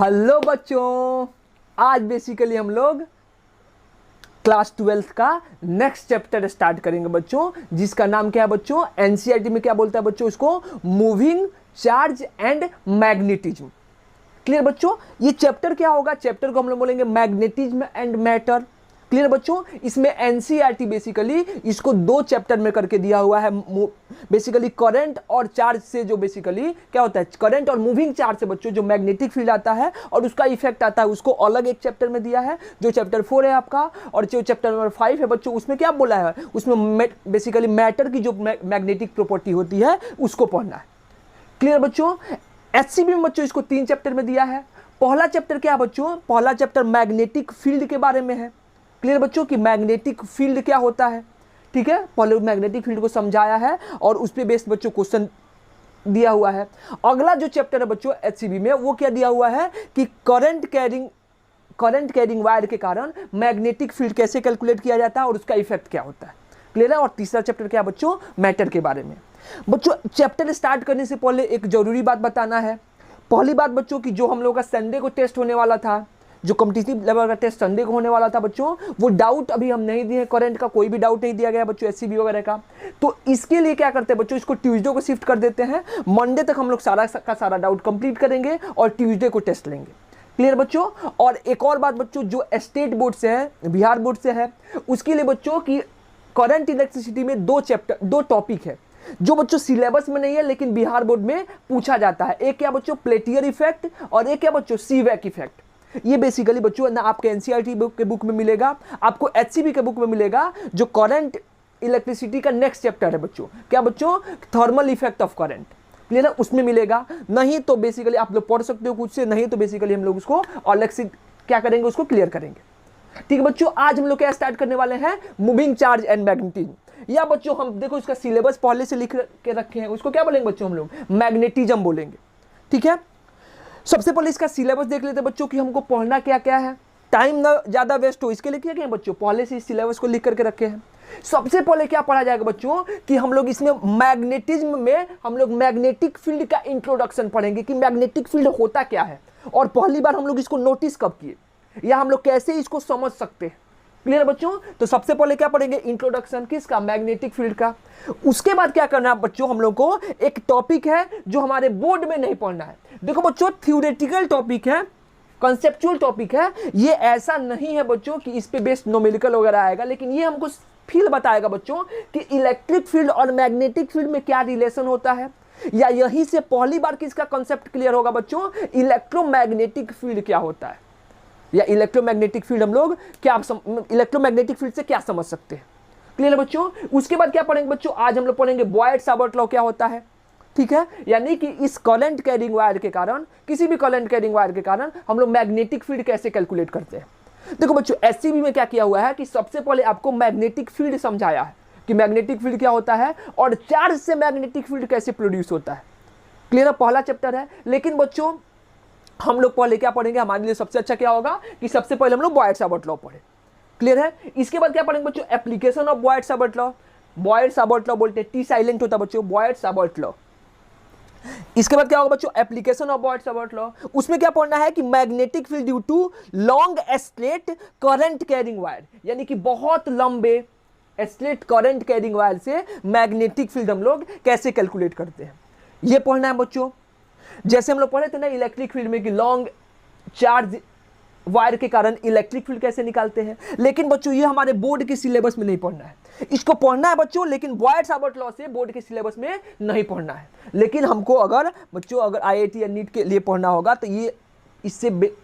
Hello बच्चों, आज basically हम लोग क्लास 12th का नेक्स्ट चैप्टर स्टार्ट करेंगे बच्चों, जिसका नाम क्या है बच्चों? एनसीईआरटी में क्या बोलता है बच्चों? इसको moving charge and magnetism. Clear बच्चों? ये चैप्टर क्या होगा? चैप्टर को हम लोग बोलेंगे मैग्नेटिज्म एंड मैटर। क्लियर बच्चों? इसमें एनसीईआरटी बेसिकली इसको दो चैप्टर में करके दिया हुआ है। बेसिकली करंट और चार्ज से जो बेसिकली क्या होता है, करंट और मूविंग चार्ज से बच्चों जो मैग्नेटिक फील्ड आता है और उसका इफेक्ट आता है, उसको अलग एक चैप्टर में दिया है, जो चैप्टर 4 है आपका। और जो चैप्टर नंबर 5 है बच्चों, उसमें क्या बोला है? उसमें बेसिकली मैटर की जो मैग्नेटिक प्रॉपर्टी होती है उसको पढ़ना है। क्लियर बच्चों? एचसीबी में बच्चों इसको 3 चैप्टर में दिया है। पहला चैप्टर क्या है बच्चों? पहला चैप्टर मैग्नेटिक फील्ड के बारे में है। क्लियर बच्चों कि मैग्नेटिक फील्ड क्या होता है? ठीक है, पहले मैग्नेटिक फील्ड को समझाया है और उस पे बेस्ड बच्चों क्वेश्चन दिया हुआ है। अगला जो चैप्टर है बच्चों एचसीबी में, वो क्या दिया हुआ है कि करंट कैरिंग वायर के कारण मैग्नेटिक फील्ड कैसे कैलकुलेट किया जाता है और उसका इफेक्ट क्या होता है। क्लियर है? और तीसरा चैप्टर क्या बच्चों? मैटर के बारे में। बच्चों चैप्टर स्टार्ट करने से पहले एक जरूरी बात बताना है। पहली बात बच्चों की जो हम लोग का संडे को टेस्ट होने वाला था, जो कॉम्पिटिटिव लेवल का टेस्ट संडे को होने वाला था बच्चों, वो डाउट अभी हम नहीं दिए। करंट का कोई भी डाउट नहीं दिया गया बच्चों, एचसीबी वगैरह का। तो इसके लिए क्या करते हैं बच्चों, इसको ट्यूसडे को शिफ्ट कर देते हैं। मंडे तक हम लोग सारा का सारा डाउट कंप्लीट करेंगे और ट्यूसडे को टेस्ट लेंगे। क्लियर बच्चों? और एक और बात बच्चों, जो स्टेट बोर्ड से है, बिहार बोर्ड से है, उसके लिए बच्चों की करंट इलेक्ट्रिसिटी में दो टॉपिक है जो बच्चों सिलेबस में नहीं है लेकिन बिहार बोर्ड में पूछा जाता है। एक क्या बच्चों? प्लेटियर इफेक्ट, और एक क्या बच्चों? सीवैक इफेक्ट। ये बेसिकली बच्चों ना आपके एनसीईआरटी बुक के बुक में मिलेगा, आपको एचसीबी के बुक में मिलेगा। जो करंट इलेक्ट्रिसिटी का नेक्स्ट चैप्टर है बच्चों, क्या बच्चों? Thermal effect of current. Clear है? उसमें मिलेगा। नहीं तो बेसिकली आप लोग पढ़ सकते हो कुछ से, नहीं तो बेसिकली हम लोग उसको अलग से क्या करेंगे, उसको क्लियर करेंगे। ठीक है बच्चों, आज हम लोग क्या स्टार्ट करने वाले हैं? Moving charge and magnetism. या बच्चों हम देखो इसका सिलेबस पहले से लिख के रखे हैं, उसको क्या बोलेंगे बच्चों? हम लोग मैग्नेटिज्म बोलेंगे। ठीक है, सबसे पहले इसका सिलेबस देख लेते हैं बच्चों कि हमको पढ़ना क्या क्या है, टाइम ना ज्यादा वेस्ट हो इसके लिए क्या क्या है बच्चों, पहले से इस सिलेबस को लिख करके रखे हैं। सबसे पहले क्या पढ़ा जाएगा बच्चों कि हम लोग इसमें मैग्नेटिज्म में हम लोग मैग्नेटिक फील्ड का इंट्रोडक्शन पढ़ेंगे कि मैग्नेटिक फील्ड होता क्या है और पहली बार हम लोग इसको नोटिस कब किए या हम लोग कैसे इसको समझ सकते हैं। क्लियर बच्चों? तो सबसे पहले क्या पढ़ेंगे? इंट्रोडक्शन किसका? मैग्नेटिक फील्ड का। उसके बाद क्या करना है बच्चों, हम लोग को एक टॉपिक है जो हमारे बोर्ड में नहीं पढ़ना है। देखो बच्चों, थ्योरेटिकल टॉपिक है, कंसेप्चुअल टॉपिक है। ये ऐसा नहीं है बच्चों कि इस पे बेस्ड न्यूमेरिकल वगैरह आएगा, लेकिन ये हमको फील्ड बताएगा बच्चों कि इलेक्ट्रिक फील्ड और मैग्नेटिक फील्ड में क्या रिलेशन होता है। या यहीं से पहली बार किसका कंसेप्ट क्लियर होगा बच्चों? इलेक्ट्रोमैग्नेटिक फील्ड क्या होता है, या इलेक्ट्रोमैग्नेटिक फील्ड हम लोग क्या इलेक्ट्रोमैग्नेटिक फील्ड से क्या समझ सकते हैं। क्लियर बच्चों? उसके बाद क्या पढ़ेंगे बच्चों? आज हम लोग पढ़ेंगे बॉयड-सावर्ट लॉ क्या होता है। ठीक है, यानी कि इस करंट कैरिंग वायर के कारण, किसी भी करंट कैरिंग वायर के कारण हम लोग मैग्नेटिक फील्ड कैसे कैलकुलेट करते हैं। देखो बच्चों, एचसीबी में क्या किया हुआ है कि सबसे पहले आपको मैग्नेटिक फील्ड समझाया है कि मैग्नेटिक फील्ड क्या होता है और चार्ज से मैग्नेटिक फील्ड कैसे प्रोड्यूस होता है। क्लियर है? पहला चैप्टर है। लेकिन बच्चों हम लोग पहले क्या पढ़ेंगे, हमारे लिए सबसे अच्छा क्या होगा कि सबसे पहले हम लोग बॉयड-सावर्ट लॉ पढ़े। क्लियर है? इसके बाद क्या पढ़ेंगे बच्चों? Application of Biot Savart law. Boyd-Savart law बोलते हैं, टी साइलेंट होता है बच्चों, बॉयड-सावर्ट लॉ। इसके बाद क्या होगा बच्चों? Application of Biot Savart law. उसमें क्या पढ़ना है कि magnetic field due to long straight current carrying wire, यानी कि बहुत लंबे स्ट्रेट करंट कैरिंग वायर से मैग्नेटिक फील्ड हम लोग कैसे कैलकुलेट करते हैं, ये पढ़ना है बच्चों। जैसे हम लोग पढ़े थे ना इलेक्ट्रिक फील्ड में कि लॉन्ग चार्ज वायर के कारण इलेक्ट्रिक फील्ड कैसे निकालते हैं, लेकिन बच्चों ये हमारे बोर्ड के सिलेबस में नहीं पढ़ना है। इसको पढ़ना है बच्चों, लेकिन बॉयड-सावर्ट लॉ से बोर्ड के सिलेबस में नहीं पढ़ना है। लेकिन हमको अगर बच्चों अगर आईआईटी या नीट के लिए पढ़ना होगा तो ये इससे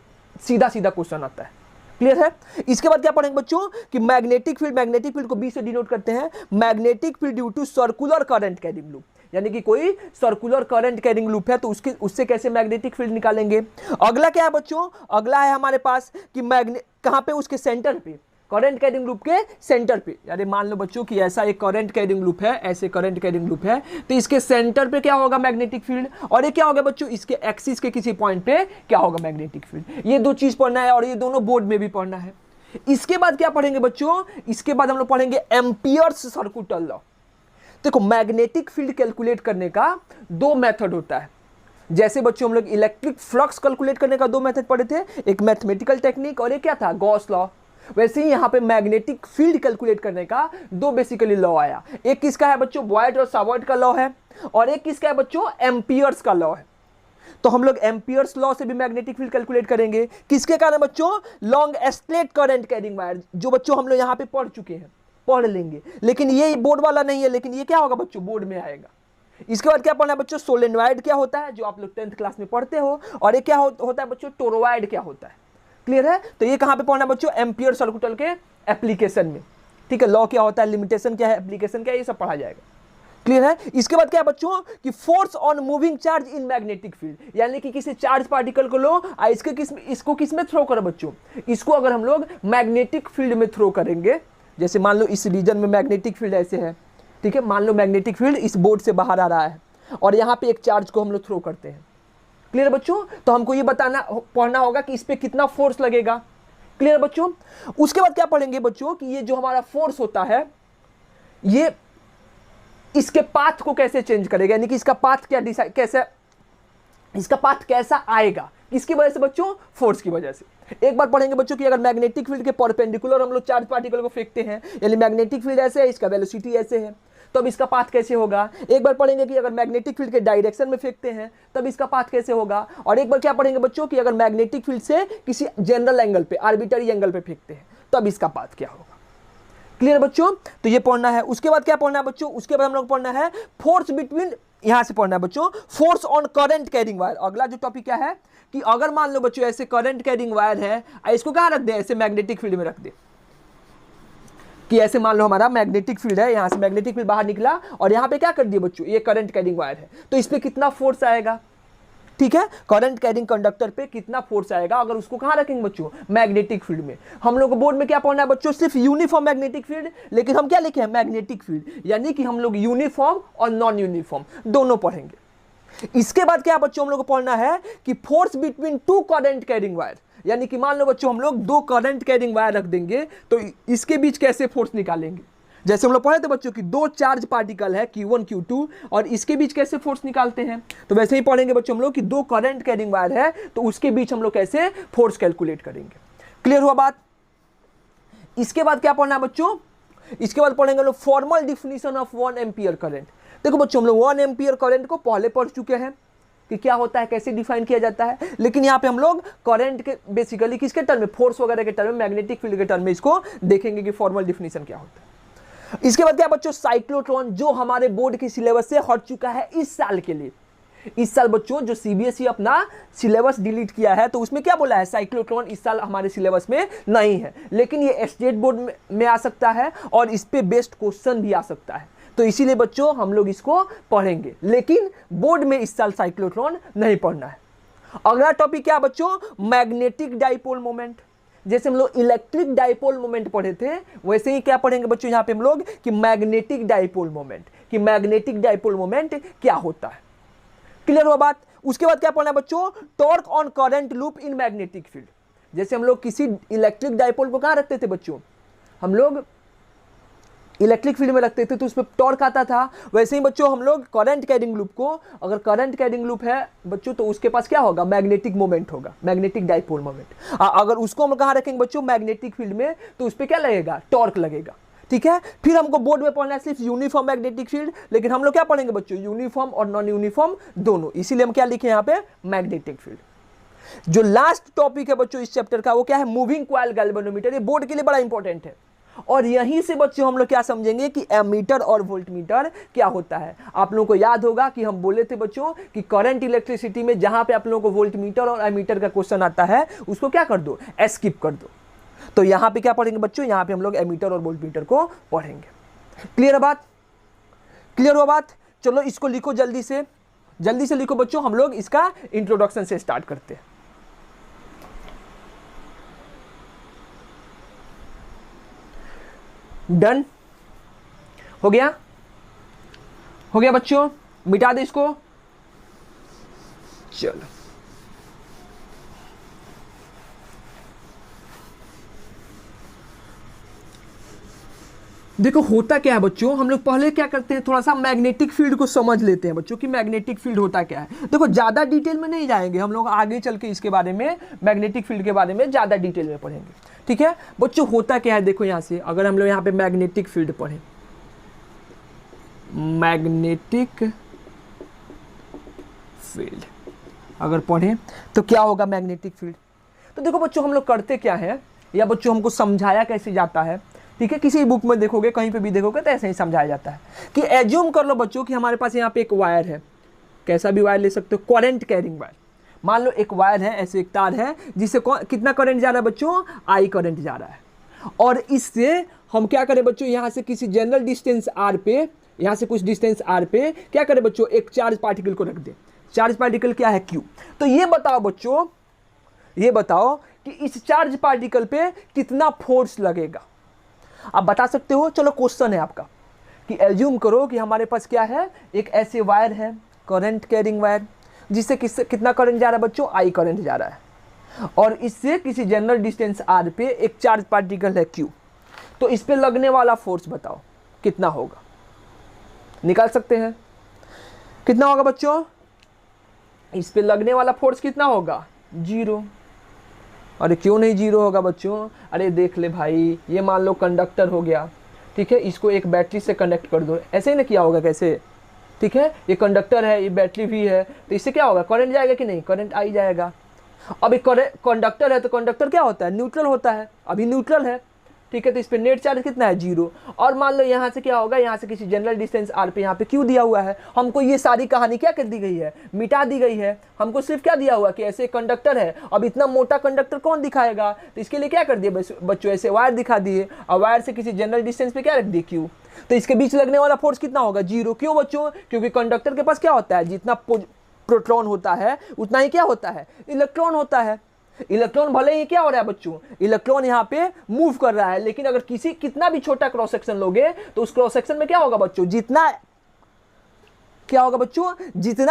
सीधा सीधा क्वेश्चन आता है। क्लियर है? इसके बाद क्या पढ़ेंगे बच्चों कि मैग्नेटिक फील्ड को बी से डिनोट करते हैं, magnetic field due to circular current carrying loop, यानी कि कोई सर्कुलर करंट कैरिंग लूप है तो उससे कैसे मैग्नेटिक फील्ड निकालेंगे। अगला क्या है बच्चों? अगला है हमारे पास कि कहां पे? उसके सेंटर पे, करंट कैरिंग लूप के सेंटर पे। यानी मान लो बच्चों कि ऐसा एक करंट कैरिंग लूप है, ऐसे करंट कैरिंग लूप है, तो इसके सेंटर पे क्या होगा? Magnetic field. और ये क्या होगा बच्चों? इसके एक्सिस के किसी पॉइंट पे क्या होगा? Magnetic field. ये दो चीज पढ़ना है और ये दोनों बोर्ड में भी पढ़ना है। इसके बाद क्या पढ़ेंगे बच्चों? इसके बाद हम लोग पढ़ेंगे एम्पियर्स सर्कुटल लॉ। देखो मैग्नेटिक फील्ड कैलकुलेट करने का दो मेथड होता है। जैसे बच्चों हम लोग इलेक्ट्रिक फ्लक्स कैलकुलेट करने का दो मेथड पढ़े थे, एक मैथमेटिकल टेक्निक और एक क्या था, गॉस लॉ। वैसे ही यहाँ पे मैग्नेटिक फील्ड कैलकुलेट करने का दो बेसिकली लॉ आया। एक किसका है बच्चों, बॉयड और सावर्ट का लॉ है, और एक किसका है बच्चों, एम्पियर्स का लॉ है। तो हम लोग एम्पियर्स लॉ से भी मैग्नेटिक फील्ड कैलकुलेट करेंगे। किसके कारण बच्चों, long straight current carrying wire, जो बच्चों हम लोग यहाँ पे पढ़ चुके हैं, पढ़ लेंगे। लेकिन ये बोर्ड वाला नहीं है, लेकिन ये क्या होगा बच्चों, बोर्ड में आएगा। इसके बाद क्या पढ़ना है बच्चों, सोलेनॉइड क्या होता है, जो आप लोग 10th क्लास में पढ़ते हो, और ये क्या होता है बच्चों, टोरॉइड क्या होता है। क्लियर है। तो ये कहां पे पढ़ना है बच्चों, एम्पियर सर्कुटल के एप्लीकेशन में। ठीक है, लॉ क्या होता है, लिमिटेशन क्या है, एप्लीकेशन क्या है, ये सब पढ़ा जाएगा। क्लियर है। इसके बाद क्या है बच्चों, कि force on moving charge in magnetic field, यानी कि किसी चार्ज पार्टिकल को लो और इसको किस में थ्रो करो बच्चों, इसको अगर हम लोग मैग्नेटिक फील्ड में थ्रो करेंगे, जैसे मान लो इस रीजन में मैग्नेटिक फील्ड ऐसे है, ठीक है, मान लो मैग्नेटिक फील्ड इस बोर्ड से बाहर आ रहा है और यहाँ पे एक चार्ज को हम लोग थ्रो करते हैं। क्लियर बच्चों। तो हमको ये पढ़ना होगा कि इस पे कितना फोर्स लगेगा। क्लियर बच्चों। उसके बाद क्या पढ़ेंगे बच्चों, कि ये जो हमारा फोर्स होता है, ये इसके पाथ को कैसे चेंज करेगा, यानी कि इसका पाथ क्या डिसाइड, कैसे इसका पाथ कैसा आएगा, किसकी वजह से बच्चों, फोर्स की वजह से। एक बार पढ़ेंगे बच्चों कि अगर मैग्नेटिक फील्ड के परपेंडिकुलर हम लोग चार्ज पार्टिकल को फेंकते हैं, यानी मैग्नेटिक फील्ड ऐसे है, इसका वेलोसिटी ऐसे है, तब इसका पाथ कैसे होगा। एक बार पढ़ेंगे कि अगर मैग्नेटिक फील्ड के डायरेक्शन में फेंकते हैं तब इसका पाथ कैसे होगा। और एक बार क्या पढ़ेंगे बच्चों, कि अगर मैग्नेटिक फील्ड से किसी जनरल एंगल पे, आर्बिटरी एंगल पे फेंकते हैं तब इसका पाथ क्या होगा। क्लियर बच्चों। तो ये पढ़ना है। उसके बाद क्या पढ़ना है बच्चों, उसके बाद हम लोग पढ़ना है फोर्स बिटवीन, यहां से पढ़ना है बच्चों, force on current carrying wire. अगला जो टॉपिक क्या है, कि अगर मान लो बच्चों ऐसे करंट कैरिंग वायर है, इसको कहां रख दे, ऐसे मैग्नेटिक फील्ड में रख दे, कि ऐसे मान लो हमारा मैग्नेटिक फील्ड है, यहां से मैग्नेटिक फील्ड बाहर निकला और यहां पे क्या कर दिया बच्चों, ये करंट कैरिंग वायर है, तो इस पे कितना फोर्स आएगा। ठीक है, करंट कैरिंग कंडक्टर पे कितना फोर्स आएगा अगर उसको कहां रखेंगे बच्चों, मैग्नेटिक फील्ड में। हम लोग को बोर्ड में क्या पढ़ना है बच्चों, सिर्फ यूनिफॉर्म मैग्नेटिक फील्ड, लेकिन हम क्या लिखे हैं, मैग्नेटिक फील्ड, यानी कि हम लोग यूनिफॉर्म और नॉन यूनिफॉर्म दोनों पढ़ेंगे। इसके बाद क्या बच्चों हम लोग को पढ़ना है, कि force between two current carrying wire, यानी कि मान लो बच्चों हम लोग दो करंट कैरिंग वायर रख देंगे तो इसके बीच कैसे फोर्स निकालेंगे। जैसे हम लोग पढ़े थे बच्चों कि दो चार्ज पार्टिकल है Q1 Q2 और इसके बीच कैसे फोर्स निकालते हैं, तो वैसे ही पढ़ेंगे बच्चों हम लोग कि दो करंट कैरिंग वायर है तो उसके बीच हम लोग कैसे फोर्स कैलकुलेट करेंगे। क्लियर हुआ बात। इसके बाद क्या पढ़ना है बच्चों, इसके बाद पढ़ेंगे लोग formal definition of 1 ampere current. देखो बच्चों हम लोग 1 एम्पियर करंट को पहले पढ़ चुके हैं कि क्या होता है, कैसे डिफाइन किया जाता है, लेकिन यहाँ पे हम लोग करंट के बेसिकली किसके टर्म में, फोर्स वगैरह के टर्म में, मैग्नेटिक फील्ड के टर्म में इसको देखेंगे कि फॉर्मल डिफिनीशन क्या होता है। इसके बाद क्या बच्चों, साइक्लोट्रॉन, जो हमारे बोर्ड के सिलेबस से हट चुका है इस साल के लिए। इस साल बच्चों जो सीबीएसई अपना सिलेबस डिलीट किया है तो उसमें क्या बोला है, साइक्लोट्रॉन इस साल हमारे सिलेबस में नहीं है, लेकिन ये स्टेट बोर्ड में आ सकता है और इस पे बेस्ट क्वेश्चन भी आ सकता है, तो इसीलिए बच्चों हम लोग इसको पढ़ेंगे, लेकिन बोर्ड में इस साल साइक्लोट्रॉन नहीं पढ़ना है। अगला टॉपिक क्या बच्चों, मैग्नेटिक डाइपोल मोमेंट। जैसे हम लोग इलेक्ट्रिक डाइपोल मोमेंट पढ़े थे वैसे ही क्या पढ़ेंगे बच्चों यहाँ पे हम लोग, कि मैग्नेटिक डाइपोल मोमेंट, कि मैग्नेटिक डाइपोल मोमेंट क्या होता है। क्लियर हुआ बात। उसके बाद क्या पढ़ना है बच्चों, torque on current loop in magnetic field. जैसे हम लोग किसी इलेक्ट्रिक डाइपोल को कहां रखते थे बच्चों, हम लोग इलेक्ट्रिक फील्ड में रखते थे तो उसमें टॉर्क आता था, वैसे ही बच्चों हम लोग करंट कैरिंग लूप को, अगर करंट कैरिंग लूप है बच्चों तो उसके पास क्या होगा, मैग्नेटिक मोमेंट होगा, मैग्नेटिक डाइपोल मोमेंट। अगर उसको हम कहां रखेंगे बच्चों, मैग्नेटिक फील्ड में, तो उस पर क्या लगेगा, टॉर्क लगेगा। ठीक है, फिर हमको बोर्ड में पढ़ना है सिर्फ यूनिफॉर्म मैग्नेटिक फील्ड, लेकिन हम लोग क्या पढ़ेंगे बच्चों, यूनिफॉर्म और नॉन यूनिफॉर्म दोनों, इसीलिए हम क्या लिखे यहाँ पे, मैग्नेटिक फील्ड। जो लास्ट टॉपिक है बच्चों इस चैप्टर का वो क्या है, मूविंग कॉइल गैल्वेनोमीटर। ये बोर्ड के लिए बड़ा इंपॉर्टेंट है और यहीं से बच्चों हम लोग क्या समझेंगे कि एमीटर और वोल्टमीटर क्या होता है। आप लोगों को याद होगा कि हम बोले थे बच्चों कि करंट इलेक्ट्रिसिटी में जहां पे आप लोगों को वोल्टमीटर और एमीटर का क्वेश्चन आता है उसको क्या कर दो, स्किप कर दो। तो यहां पे क्या पढ़ेंगे बच्चों, यहां पे हम लोग एमीटर और वोल्टमीटर को पढ़ेंगे। क्लियर है बात, क्लियर हुआ बात। चलो इसको लिखो जल्दी से लिखो बच्चों, हम लोग इसका इंट्रोडक्शन से स्टार्ट करते हैं। डन हो गया, हो गया बच्चों, मिटा दे इसको। चलो देखो होता क्या है बच्चों, हम लोग पहले क्या करते हैं, थोड़ा सा मैग्नेटिक फील्ड को समझ लेते हैं बच्चों कि मैग्नेटिक फील्ड होता क्या है। देखो ज़्यादा डिटेल में नहीं जाएंगे हम लोग, आगे चल के इसके बारे में, मैग्नेटिक फील्ड के बारे में ज़्यादा डिटेल में पढ़ेंगे, ठीक है बच्चों। होता क्या है देखो, यहाँ से अगर हम लोग यहाँ पे मैग्नेटिक फील्ड पढ़ें, मैग्नेटिक फील्ड अगर पढ़ें तो क्या होगा मैग्नेटिक फील्ड। तो देखो बच्चों हम लोग करते क्या है, या बच्चों हमको समझाया कैसे जाता है, ठीक है, किसी बुक में देखोगे कहीं पे भी देखोगे तो ऐसे ही समझाया जाता है कि एज्यूम कर लो बच्चों कि हमारे पास यहाँ पे एक वायर है, कैसा भी वायर ले सकते हो, करंट कैरिंग वायर। मान लो एक वायर है, ऐसे एक तार है जिससे कितना करंट जा रहा है बच्चों, आई करंट जा रहा है। और इससे हम क्या करें बच्चों, यहाँ से किसी जनरल डिस्टेंस आर पे, यहाँ से कुछ डिस्टेंस आर पे क्या करें बच्चों, एक चार्ज पार्टिकल को रख दें। चार्ज पार्टिकल क्या है, क्यू। तो ये बताओ बच्चों, ये बताओ कि इस चार्ज पार्टिकल पे कितना फोर्स लगेगा। आप बता सकते हो। चलो क्वेश्चन है आपका कि एज्यूम करो कि हमारे पास क्या है, एक ऐसे वायर है, करंट कैरिंग वायर, जिससे कितना करंट जा रहा है बच्चों, आई करंट जा रहा है। और इससे किसी जनरल डिस्टेंस आर पे एक चार्ज पार्टिकल है क्यू। तो इस पे लगने वाला फोर्स बताओ कितना होगा, निकाल सकते हैं। कितना होगा बच्चों, इस पे लगने वाला फोर्स कितना होगा, 0। अरे क्यों नहीं 0 होगा बच्चों, अरे देख ले भाई, ये मान लो कंडक्टर हो गया, ठीक है, इसको एक बैटरी से कनेक्ट कर दो, ऐसे ही ना किया होगा कैसे, ठीक है, ये कंडक्टर है, ये बैटरी भी है, तो इससे क्या होगा, करंट जाएगा कि नहीं, करंट आ ही जाएगा। अब एक कंडक्टर है तो कंडक्टर क्या होता है, न्यूट्रल होता है, अभी न्यूट्रल है, ठीक है, तो इस पे नेट चार्ज कितना है, 0। और मान लो यहाँ से क्या होगा, यहाँ से किसी जनरल डिस्टेंस आर पे यहाँ पे क्यू दिया हुआ है। हमको ये सारी कहानी क्या कर दी गई है, मिटा दी गई है। हमको सिर्फ क्या दिया हुआ कि ऐसे कंडक्टर है, अब इतना मोटा कंडक्टर कौन दिखाएगा, तो इसके लिए क्या कर दिया बच्चों, ऐसे वायर दिखा दिए, और वायर से किसी जनरल डिस्टेंस पे क्या रख दिए, क्यू। तो इसके बीच लगने वाला फोर्स कितना होगा, 0। क्यों बच्चों, क्योंकि कंडक्टर के पास क्या होता है, जितना प्रोटॉन होता है उतना ही क्या होता है, इलेक्ट्रॉन होता है। इलेक्ट्रॉन भले ही क्या हो रहा है बच्चों, इलेक्ट्रॉन यहाँ पे मूव कर रहा है, लेकिन अगर कितना भी छोटा क्रॉस सेक्शन लोगे तो उस क्रॉस सेक्शन में क्या होगा बच्चों, जितना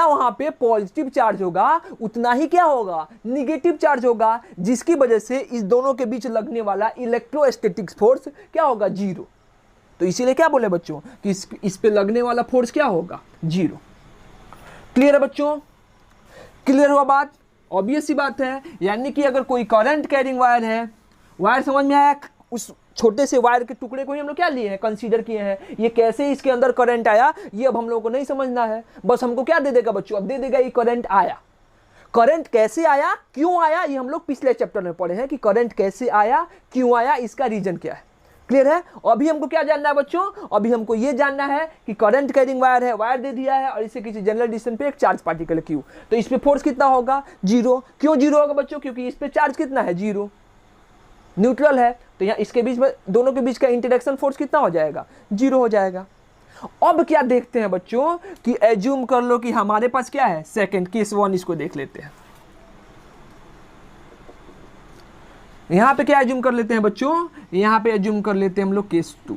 वहां पे पॉजिटिव चार्ज होगा उतना ही क्या होगा, निगेटिव चार्ज होगा, जिसकी वजह से इस दोनों के बीच लगने वाला इलेक्ट्रोस्टैटिक फोर्स क्या होगा, 0। तो इसीलिए क्या बोले बच्चों कि इस पे लगने वाला फोर्स क्या होगा, 0। क्लियर है बच्चों, क्लियर हुआ बात, ऑब्वियस सी बात है। यानी कि अगर कोई करंट कैरिंग वायर है, वायर समझ में आया, उस छोटे से वायर के टुकड़े को ही हम लोग क्या लिए हैं, कंसीडर किए हैं। ये कैसे इसके अंदर करंट आया ये अब हम लोगों को नहीं समझना है, बस हमको क्या दे देगा बच्चों, अब दे देगा ये करंट आया। करंट कैसे आया, क्यों आया, ये हम लोग पिछले चैप्टर में पढ़े हैं कि करंट कैसे आया, क्यों आया, इसका रीजन क्या है। क्लियर है। अभी हमको क्या जानना है बच्चों, अभी हमको ये जानना है कि करंट कैरिंग वायर है, वायर दे दिया है और इसे किसी जनरल डिस्टेंस पे एक चार्ज पार्टिकल क्यू, तो इस पे फोर्स कितना होगा, 0। क्यों 0 होगा बच्चों, क्योंकि इस पे चार्ज कितना है, 0, न्यूट्रल है। तो यहाँ इसके बीच में, दोनों के बीच का इंटरेक्शन फोर्स कितना हो जाएगा, 0 हो जाएगा। अब क्या देखते हैं बच्चों कि एज्यूम कर लो कि हमारे पास क्या है, सेकंड केस 1, इसको देख लेते हैं। यहां पे क्या एज्यूम कर लेते हैं बच्चों, यहां पे एज्यूम कर लेते हैं हम लोग केस 2।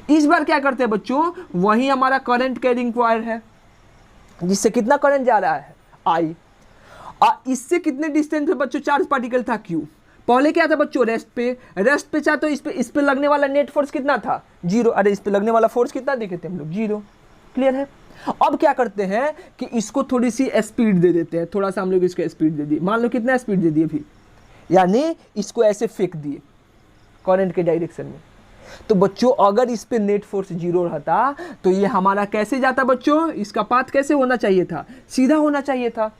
इस बार क्या करते हैं बच्चों, वही हमारा करंट कैरिंग वायर है जिससे कितना करंट जा रहा है, आई। इससे कितने डिस्टेंस पे बच्चों चार्ज पार्टिकल था, क्यू। पहले क्या था बच्चों, रेस्ट पे चाहे तो इस पे लगने वाला नेट फोर्स कितना था, 0। अरे इस पे लगने वाला फोर्स कितना देखे थे हम लोग, 0। क्लियर है। अब क्या करते हैं कि इसको थोड़ी सी स्पीड दे देते हैं, थोड़ा सा हम लोग इसको स्पीड दे दिए, मान लो कितना स्पीड दे दिए अभी, यानी इसको ऐसे फेंक दिए करंट के डायरेक्शन में। तो बच्चों अगर इस पे नेट फोर्स 0 रहता तो ये हमारा कैसे जाता बच्चों, इसका पाथ कैसे होना चाहिए था, सीधा होना चाहिए था।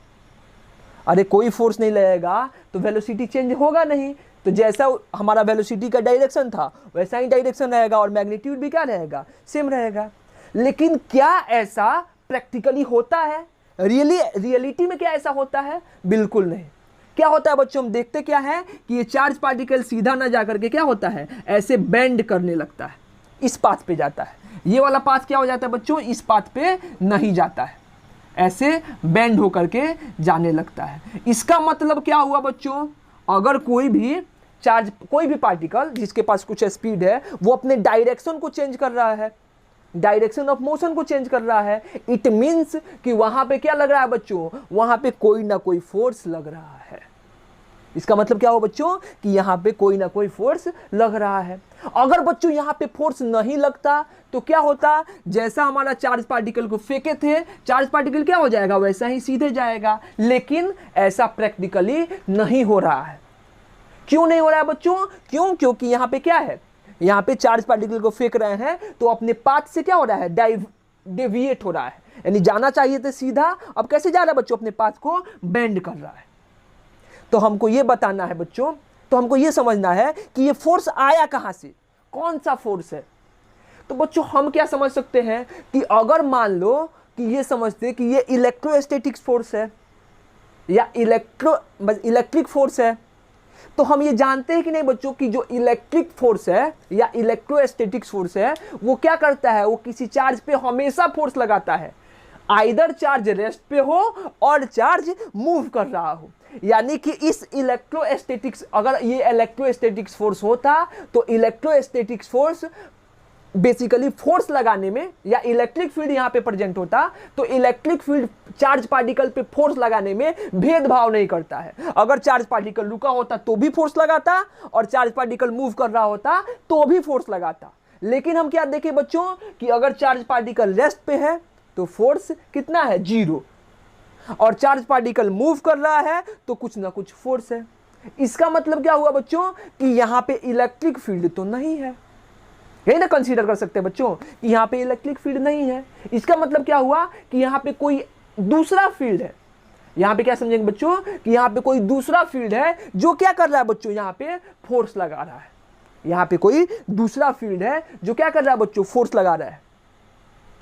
अरे कोई फोर्स नहीं लगेगा तो वेलोसिटी चेंज होगा नहीं, तो जैसा हमारा वेलोसिटी का डायरेक्शन था वैसा ही डायरेक्शन रहेगा और मैग्नीट्यूड भी क्या रहेगा, सेम रहेगा। लेकिन क्या ऐसा प्रैक्टिकली होता है, रियलिटी में क्या ऐसा होता है, बिल्कुल नहीं। क्या होता है बच्चों, हम देखते क्या है कि ये चार्ज पार्टिकल सीधा ना जाकर के क्या होता है, ऐसे बेंड करने लगता है, इस पाथ पे जाता है। ये वाला पाथ क्या हो जाता है बच्चों, इस पाथ पे नहीं जाता है, ऐसे बेंड होकर के जाने लगता है। इसका मतलब क्या हुआ बच्चों, अगर कोई भी पार्टिकल जिसके पास कुछ स्पीड है वो अपने डायरेक्शन को चेंज कर रहा है, डायरेक्शन ऑफ मोशन को चेंज कर रहा है, इट मीन्स कि वहां पे क्या लग रहा है बच्चों, वहां पे कोई ना कोई फोर्स लग रहा है। इसका मतलब क्या हो बच्चों कि यहाँ पे कोई ना कोई फोर्स लग रहा है। अगर बच्चों यहाँ पे फोर्स नहीं लगता तो क्या होता, जैसा हमारा चार्ज पार्टिकल को फेंके थे, चार्ज पार्टिकल क्या हो जाएगा, वैसा ही सीधे जाएगा। लेकिन ऐसा प्रैक्टिकली नहीं हो रहा है। क्यों नहीं हो रहा है बच्चों? क्योंकि यहाँ पे क्या है, यहाँ पे चार्ज पार्टिकल को फेंक रहे हैं तो अपने पाथ से क्या हो रहा है, डेविएट हो रहा है, यानी जाना चाहिए था सीधा, अब कैसे जा रहा है बच्चों, अपने पाथ को बेंड कर रहा है। तो हमको ये बताना है बच्चों, तो हमको ये समझना है कि ये फोर्स आया कहां से, कौन सा फोर्स है। तो बच्चों हम क्या समझ सकते हैं कि अगर मान लो कि ये समझते कि ये इलेक्ट्रोस्टैटिक फोर्स है या इलेक्ट्रिक फोर्स है, तो हम ये जानते हैं कि नहीं बच्चों कि जो इलेक्ट्रिक फोर्स है या इलेक्ट्रोस्टैटिक फोर्स है वो क्या करता है, वो किसी चार्ज पे हमेशा फोर्स लगाता है, आइदर चार्ज रेस्ट पे हो और चार्ज मूव कर रहा हो। यानी कि इस इलेक्ट्रोस्टैटिक्स, अगर ये इलेक्ट्रोस्टैटिक्स फोर्स होता तो इलेक्ट्रोस्टैटिक्स फोर्स बेसिकली फोर्स लगाने में, या इलेक्ट्रिक फील्ड यहां पे प्रेजेंट होता तो इलेक्ट्रिक फील्ड चार्ज पार्टिकल पे फोर्स लगाने में भेदभाव नहीं करता है। अगर चार्ज पार्टिकल रुका होता तो भी फोर्स लगाता और चार्ज पार्टिकल मूव कर रहा होता तो भी फोर्स लगाता। लेकिन हम क्या देखें बच्चों कि अगर चार्ज पार्टिकल रेस्ट पे है तो फोर्स कितना है, 0, और चार्ज पार्टिकल मूव कर रहा है तो कुछ ना कुछ फोर्स है। इसका मतलब क्या हुआ बच्चों कि यहां पे इलेक्ट्रिक फील्ड तो नहीं है, यही ना कंसीडर कर सकते हैं बच्चों कि यहां पे इलेक्ट्रिक फील्ड नहीं है। इसका मतलब क्या हुआ कि यहां पे कोई दूसरा फील्ड है। यहां पे क्या समझेंगे बच्चों कि यहां पे कोई दूसरा फील्ड है जो क्या कर रहा है बच्चों, यहां पे फोर्स लगा रहा है। यहां पे कोई दूसरा फील्ड है जो क्या कर रहा है बच्चों, फोर्स लगा रहा है।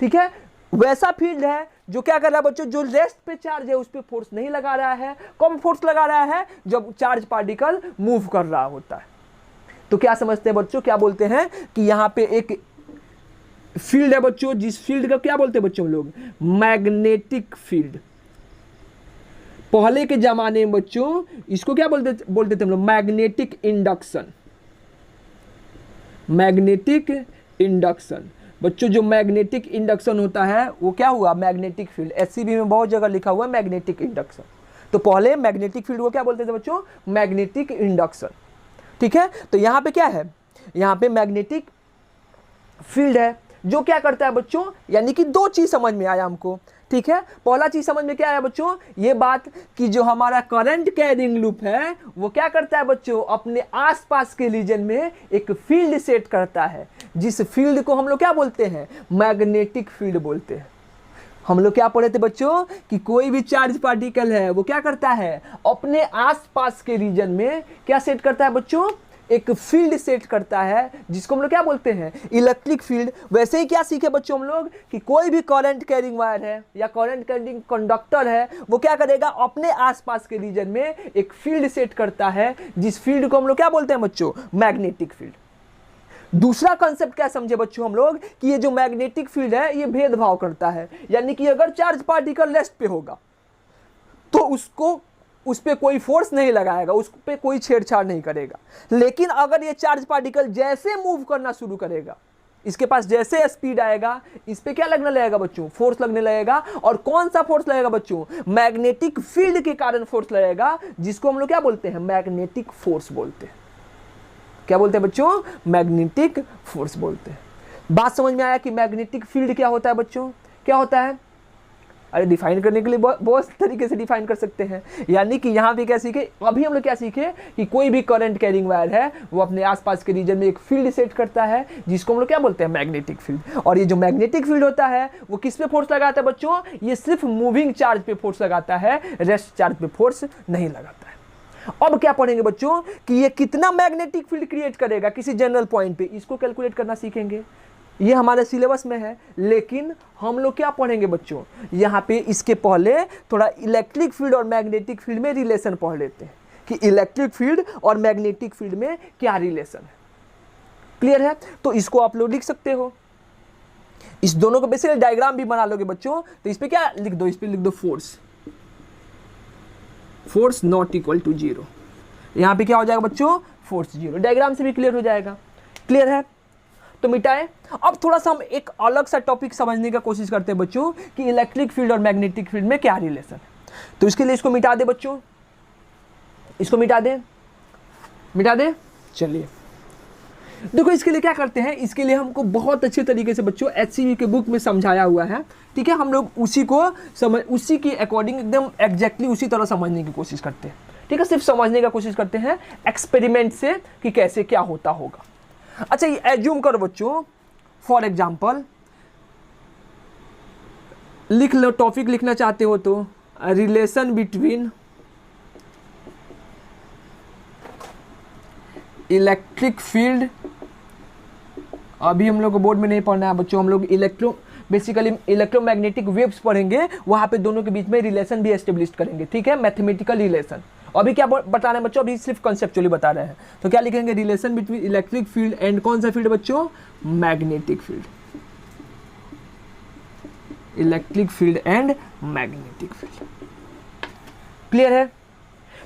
ठीक है, वैसा फील्ड है जो क्या कर रहा है बच्चों, जो रेस्ट पे चार्ज है उस पे फोर्स नहीं लगा रहा है। कम फोर्स लगा रहा है जब चार्ज पार्टिकल मूव कर रहा होता है। तो क्या समझते हैं बच्चों, क्या बोलते हैं कि यहां पे एक फील्ड है बच्चों, जिस फील्ड का क्या बोलते हैं बच्चों हम लोग, मैग्नेटिक फील्ड। पहले के जमाने में बच्चों इसको क्या बोलते थे हम लोग, मैग्नेटिक इंडक्शन। मैग्नेटिक इंडक्शन बच्चों, जो मैग्नेटिक इंडक्शन होता है वो क्या हुआ, मैग्नेटिक फील्ड। एससीबी में बहुत जगह लिखा हुआ है मैग्नेटिक इंडक्शन। तो पहले मैग्नेटिक फील्ड को क्या बोलते थे बच्चों, मैग्नेटिक इंडक्शन। ठीक है, तो यहां पे क्या है, यहां पे मैग्नेटिक फील्ड है जो क्या करता है बच्चों, यानी कि दो चीज समझ में आया हमको। ठीक है, पहला चीज समझ में क्या आया बच्चों, ये बात कि जो हमारा करंट कैरिंग लूप है वो क्या करता है बच्चों, अपने आसपास के रीजन में एक फील्ड सेट करता है, जिस फील्ड को हम लोग क्या बोलते हैं, मैग्नेटिक फील्ड बोलते हैं। हम लोग क्या पढ़े थे बच्चों कि कोई भी चार्ज पार्टिकल है वो क्या करता है, अपने आसपास के रीजन में क्या सेट करता है बच्चों, एक फील्ड सेट करता है, जिसको हम लोग क्या बोलते हैं, इलेक्ट्रिक फील्ड। वैसे ही क्या सीखे बच्चों हम लोग कि कोई भी करंट कैरिंग वायर है या करंट कैरिंग कंडक्टर है वो क्या करेगा, अपने आसपास के रीजन में एक फील्ड सेट करता है, जिस फील्ड को हम लोग क्या बोलते हैं बच्चों, मैग्नेटिक फील्ड। दूसरा कंसेप्ट क्या समझे बच्चों हम लोग कि ये जो मैग्नेटिक फील्ड है ये भेदभाव करता है, यानी कि अगर चार्ज पार्टिकल रेस्ट पे होगा तो उसको उस पर कोई फोर्स नहीं लगाएगा, उस पर कोई छेड़छाड़ नहीं करेगा। लेकिन अगर ये चार्ज पार्टिकल जैसे मूव करना शुरू करेगा, इसके पास जैसे स्पीड आएगा, इस पे क्या लगने लगेगा बच्चों, फोर्स लगने लगेगा। और कौन सा फोर्स लगेगा बच्चों, मैग्नेटिक फील्ड के कारण फोर्स लगेगा, जिसको हम लोग क्या बोलते हैं, मैग्नेटिक फोर्स बोलते हैं। क्या बोलते हैं बच्चों, मैग्नेटिक फोर्स बोलते हैं। बात समझ में आया कि मैग्नेटिक फील्ड क्या होता है बच्चों, क्या होता है। अरे डिफाइन करने के लिए बहुत तरीके से डिफाइन कर सकते हैं। यानी कि यहाँ पे क्या सीखे, अभी हम लोग क्या सीखे कि कोई भी करंट कैरिंग वायर है वो अपने आसपास के रीजन में एक फील्ड सेट करता है, जिसको हम लोग क्या बोलते हैं, मैग्नेटिक फील्ड। और ये जो मैग्नेटिक फील्ड होता है वो किस पे फोर्स लगाता है बच्चों, ये सिर्फ मूविंग चार्ज पे फोर्स लगाता है, रेस्ट चार्ज पे फोर्स नहीं लगाता है। अब क्या पढ़ेंगे बच्चों कि ये कितना मैग्नेटिक फील्ड क्रिएट करेगा किसी जनरल पॉइंट पे, इसको कैलकुलेट करना सीखेंगे। ये हमारे सिलेबस में है, लेकिन हम लोग क्या पढ़ेंगे बच्चों, यहाँ पे इसके पहले थोड़ा इलेक्ट्रिक फील्ड और मैग्नेटिक फील्ड में रिलेशन पढ़ लेते हैं कि इलेक्ट्रिक फील्ड और मैग्नेटिक फील्ड में क्या रिलेशन है। क्लियर है, तो इसको आप लोग लिख सकते हो। इस दोनों को बेसिकली डायग्राम भी बना लोगे बच्चों, तो इस पे क्या लिख दो, इस पे लिख दो फोर्स नॉट इक्वल टू 0। यहाँ पे क्या हो जाएगा बच्चों, फोर्स 0। डायग्राम से भी क्लियर हो जाएगा। क्लियर है, तो मिटाए। अब थोड़ा सा हम एक अलग सा टॉपिक समझने का कोशिश करते हैं बच्चों कि इलेक्ट्रिक फील्ड और मैग्नेटिक फील्ड में क्या रिलेशन है। तो इसके लिए इसको मिटा दे बच्चों, इसको मिटा दें, मिटा दें। चलिए देखो इसके लिए क्या करते हैं, इसके लिए हमको बहुत अच्छे तरीके से बच्चों HCV के बुक में समझाया हुआ है, ठीक है। हम लोग उसी को समझ, उसी की अकॉर्डिंग एकदम एग्जैक्टली उसी तरह समझने की कोशिश करते हैं, ठीक है। सिर्फ समझने का कोशिश करते हैं एक्सपेरिमेंट से कि कैसे क्या होता होगा। अच्छा ये एज्यूम करो बच्चों, फॉर एग्जाम्पल लिख लो, टॉपिक लिखना चाहते हो तो रिलेशन बिटवीन इलेक्ट्रिक फील्ड, अभी हम लोग को बोर्ड में नहीं पढ़ना है बच्चों, हम लोग बेसिकली इलेक्ट्रोमैग्नेटिक वेव्स पढ़ेंगे, वहां पे दोनों के बीच में रिलेशन भी एस्टेब्लिश करेंगे, ठीक है, मैथमेटिकल रिलेशन। अभी क्या बता रहे हैं बच्चों, अभी सिर्फ कंसेप्चुअली बता रहे हैं, तो क्या लिखेंगे, relation between electric field and कौन सा फील्ड बच्चों, magnetic field, electric field and magnetic field. Clear है।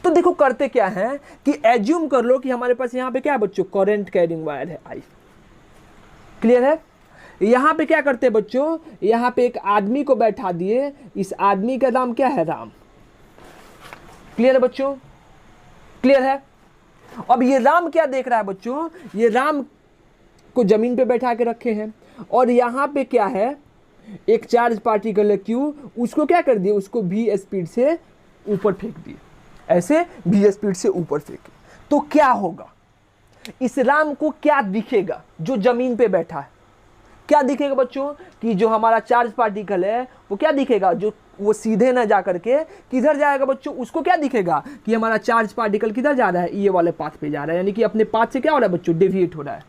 तो देखो करते क्या है कि एज्यूम कर लो कि हमारे पास यहाँ पे क्या है बच्चों, करंट कैरिंग वायर है आई। क्लियर है। यहाँ पे क्या करते हैं बच्चों, यहाँ पे एक आदमी को बैठा दिए, इस आदमी का नाम क्या है, राम। क्लियर है बच्चों, क्लियर है। अब ये राम क्या देख रहा है बच्चों, ये राम को जमीन पे बैठा के रखे हैं और यहाँ पे क्या है, एक चार्ज पार्टिकल है क्यू, उसको क्या कर दिए, उसको v स्पीड से ऊपर फेंक दिए, ऐसे v स्पीड से ऊपर फेंके। तो क्या होगा, इस राम को क्या दिखेगा जो जमीन पे बैठा है, क्या दिखेगा बच्चों, कि जो हमारा चार्ज पार्टिकल है वो क्या दिखेगा, जो वो सीधे ना जा करके किधर जाएगा बच्चों, उसको क्या दिखेगा कि हमारा चार्ज पार्टिकल किधर जा रहा है, ये वाले पाथ पे जा रहा है, यानी कि अपने पाथ से क्या हो रहा है बच्चों, डेविएट हो रहा है।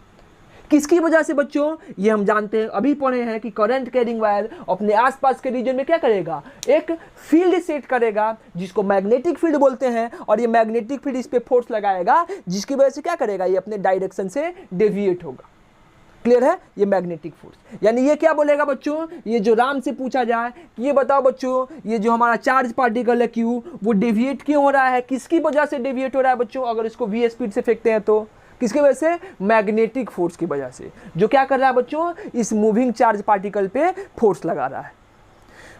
किसकी वजह से बच्चों, ये हम जानते हैं, अभी पढ़े हैं कि करंट कैरिंग वायर अपने आसपास के रीजन में क्या करेगा, एक फील्ड सेट करेगा जिसको मैग्नेटिक फील्ड बोलते हैं, और ये मैग्नेटिक फील्ड इस पे फोर्स लगाएगा जिसकी वजह से क्या करेगा, ये अपने डायरेक्शन से डेविएट होगा। क्लियर है, ये मैग्नेटिक फोर्स। यानी ये क्या बोलेगा बच्चों, ये जो राम से पूछा जाए कि ये बताओ बच्चों, ये जो हमारा चार्ज पार्टिकल है क्यू, वो डेविएट क्यों हो रहा है, किसकी वजह से डेविएट हो रहा है बच्चों, अगर इसको v स्पीड से फेंकते हैं तो किसकी वजह से, मैग्नेटिक फोर्स की वजह से, जो क्या कर रहा है बच्चों, इस मूविंग चार्ज पार्टिकल पे फोर्स लगा रहा है।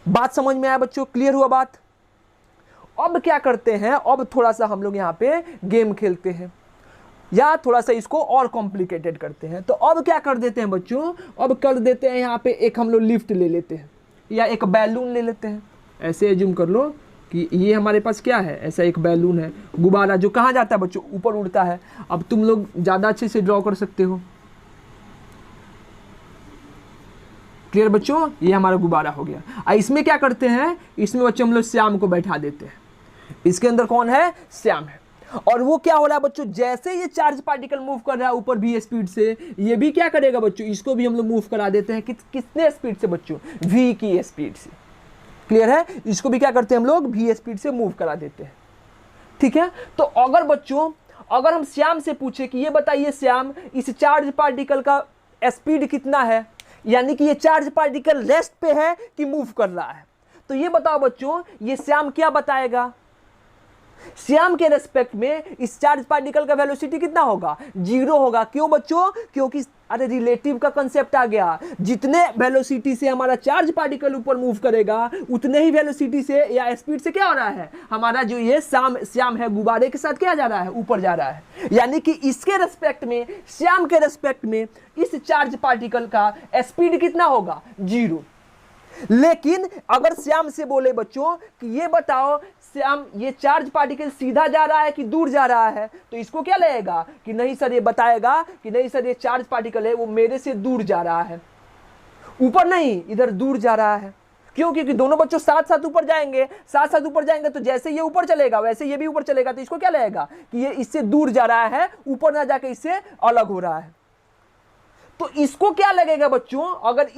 बात समझ में आया बच्चों, क्लियर हुआ बात। अब क्या करते हैं, अब थोड़ा सा हम लोग यहाँ पे गेम खेलते हैं या थोड़ा सा इसको और कॉम्प्लिकेटेड करते हैं। तो अब क्या कर देते हैं बच्चों, अब कर देते हैं यहाँ पे एक हम लोग लिफ्ट ले लेते हैं या एक बैलून ले लेते हैं। ऐसे एज्यूम कर लो कि ये हमारे पास क्या है, ऐसा एक बैलून है, गुब्बारा, जो कहाँ जाता है बच्चों, ऊपर उड़ता है। अब तुम लोग ज़्यादा अच्छे से ड्रॉ कर सकते हो। क्लियर बच्चों, ये हमारा गुब्बारा हो गया। इसमें क्या करते हैं, इसमें बच्चों हम लोग श्याम को बैठा देते हैं। इसके अंदर कौन है, श्याम है। और वो क्या हो रहा है बच्चों, जैसे ये चार्ज पार्टिकल मूव कर रहा है ऊपर v स्पीड से, ये भी क्या करेगा बच्चों, इसको भी हम लोग मूव करा देते हैं। कितने स्पीड से बच्चों, v की स्पीड से। क्लियर है, इसको भी क्या करते हैं हम लोग, v स्पीड से मूव करा देते हैं। ठीक है। तो अगर बच्चों, अगर हम श्याम से पूछे कि ये बताइए श्याम, इस चार्ज पार्टिकल का स्पीड कितना है, यानी कि ये चार्ज पार्टिकल रेस्ट पे है कि मूव कर रहा है, तो ये बताओ बच्चों, ये श्याम क्या बताएगा, श्याम के रेस्पेक्ट में इस चार्ज पार्टिकल का वेलोसिटी कितना होगा, 0 होगा। क्यों बच्चों, क्योंकि अरे रिलेटिव का कंसेप्ट आ गया, जितने वेलोसिटी से हमारा चार्ज पार्टिकल ऊपर मूव करेगा उतने ही वेलोसिटी से या स्पीड से क्या हो रहा है, हमारा जो ये श्याम है गुब्बारे के साथ क्या जा रहा है, ऊपर जा रहा है। यानी कि इसके रेस्पेक्ट में, श्याम के रेस्पेक्ट में इस चार्ज पार्टिकल का स्पीड कितना होगा, 0। लेकिन अगर श्याम से बोले बच्चों कि ये बताओ श्याम, ये चार्ज पार्टिकल सीधा जा रहा है कि दूर जा रहा है, तो इसको क्या लगेगा कि नहीं सर, ये बताएगा कि नहीं सर, ये चार्ज पार्टिकल है वो मेरे से दूर जा रहा है, ऊपर नहीं, इधर दूर जा रहा है। क्यों, क्योंकि दोनों बच्चों साथ साथ ऊपर जाएंगे, साथ साथ ऊपर जाएंगे, तो जैसे ये ऊपर चलेगा वैसे ये भी ऊपर चलेगा, तो इसको क्या लगेगा कि ये इससे दूर जा रहा है, ऊपर ना जाके इससे अलग हो रहा है। तो इसको क्या लगेगा बच्चों, अगर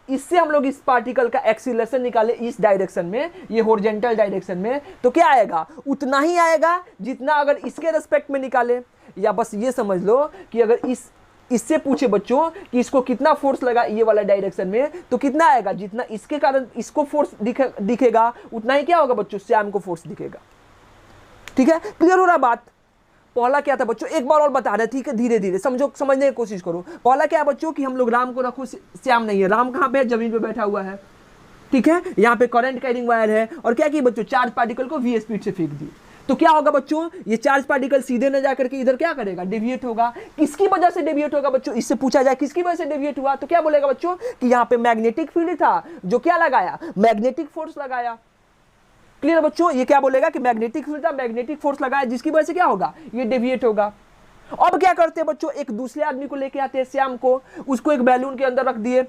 इससे हम लोग इस पार्टिकल का एक्सीलरेशन निकाले इस डायरेक्शन में, ये हॉरिजॉन्टल डायरेक्शन में, तो क्या आएगा, उतना ही आएगा जितना अगर इसके रेस्पेक्ट में निकाले। या बस ये समझ लो कि अगर इससे पूछे बच्चों कि इसको कितना फोर्स लगा ये वाला डायरेक्शन में, तो कितना आएगा, जितना इसके कारण इसको फोर्स दिखेगा उतना ही क्या होगा बच्चों, श्याम को फोर्स दिखेगा। ठीक है, क्लियर हो रहा बात। पहला क्या था बच्चों, एक बार और बता रहे, ठीक है, धीरे धीरे समझने की कोशिश करो। पहला क्या है बच्चों कि हम लोग राम को रखो, श्याम नहीं है, राम कहाँ पे है, जमीन पे बैठा हुआ है। ठीक है, यहाँ पे करंट कैरिंग वायर है, और क्या किया बच्चों, चार्ज पार्टिकल को v स्पीड से फेंक दी। तो क्या होगा बच्चों, ये चार्ज पार्टिकल सीधे न जाकर के इधर क्या करेगा, डेविएट होगा। किसकी वजह से डेविएट होगा बच्चों, इससे पूछा जाए किसकी वजह से डेविएट हुआ, तो क्या बोलेगा बच्चों कि यहाँ पे मैग्नेटिक फील्ड था जो क्या लगाया, मैग्नेटिक फोर्स लगाया। क्लियर बच्चों, ये क्या बोलेगा कि मैग्नेटिक फील्ड था, मैग्नेटिक फोर्स लगाया, जिसकी वजह से क्या होगा, ये डेविएट होगा। अब क्या करते हैं बच्चों, एक दूसरे आदमी को लेके आते हैं, श्याम को, उसको एक बैलून के अंदर रख दिए,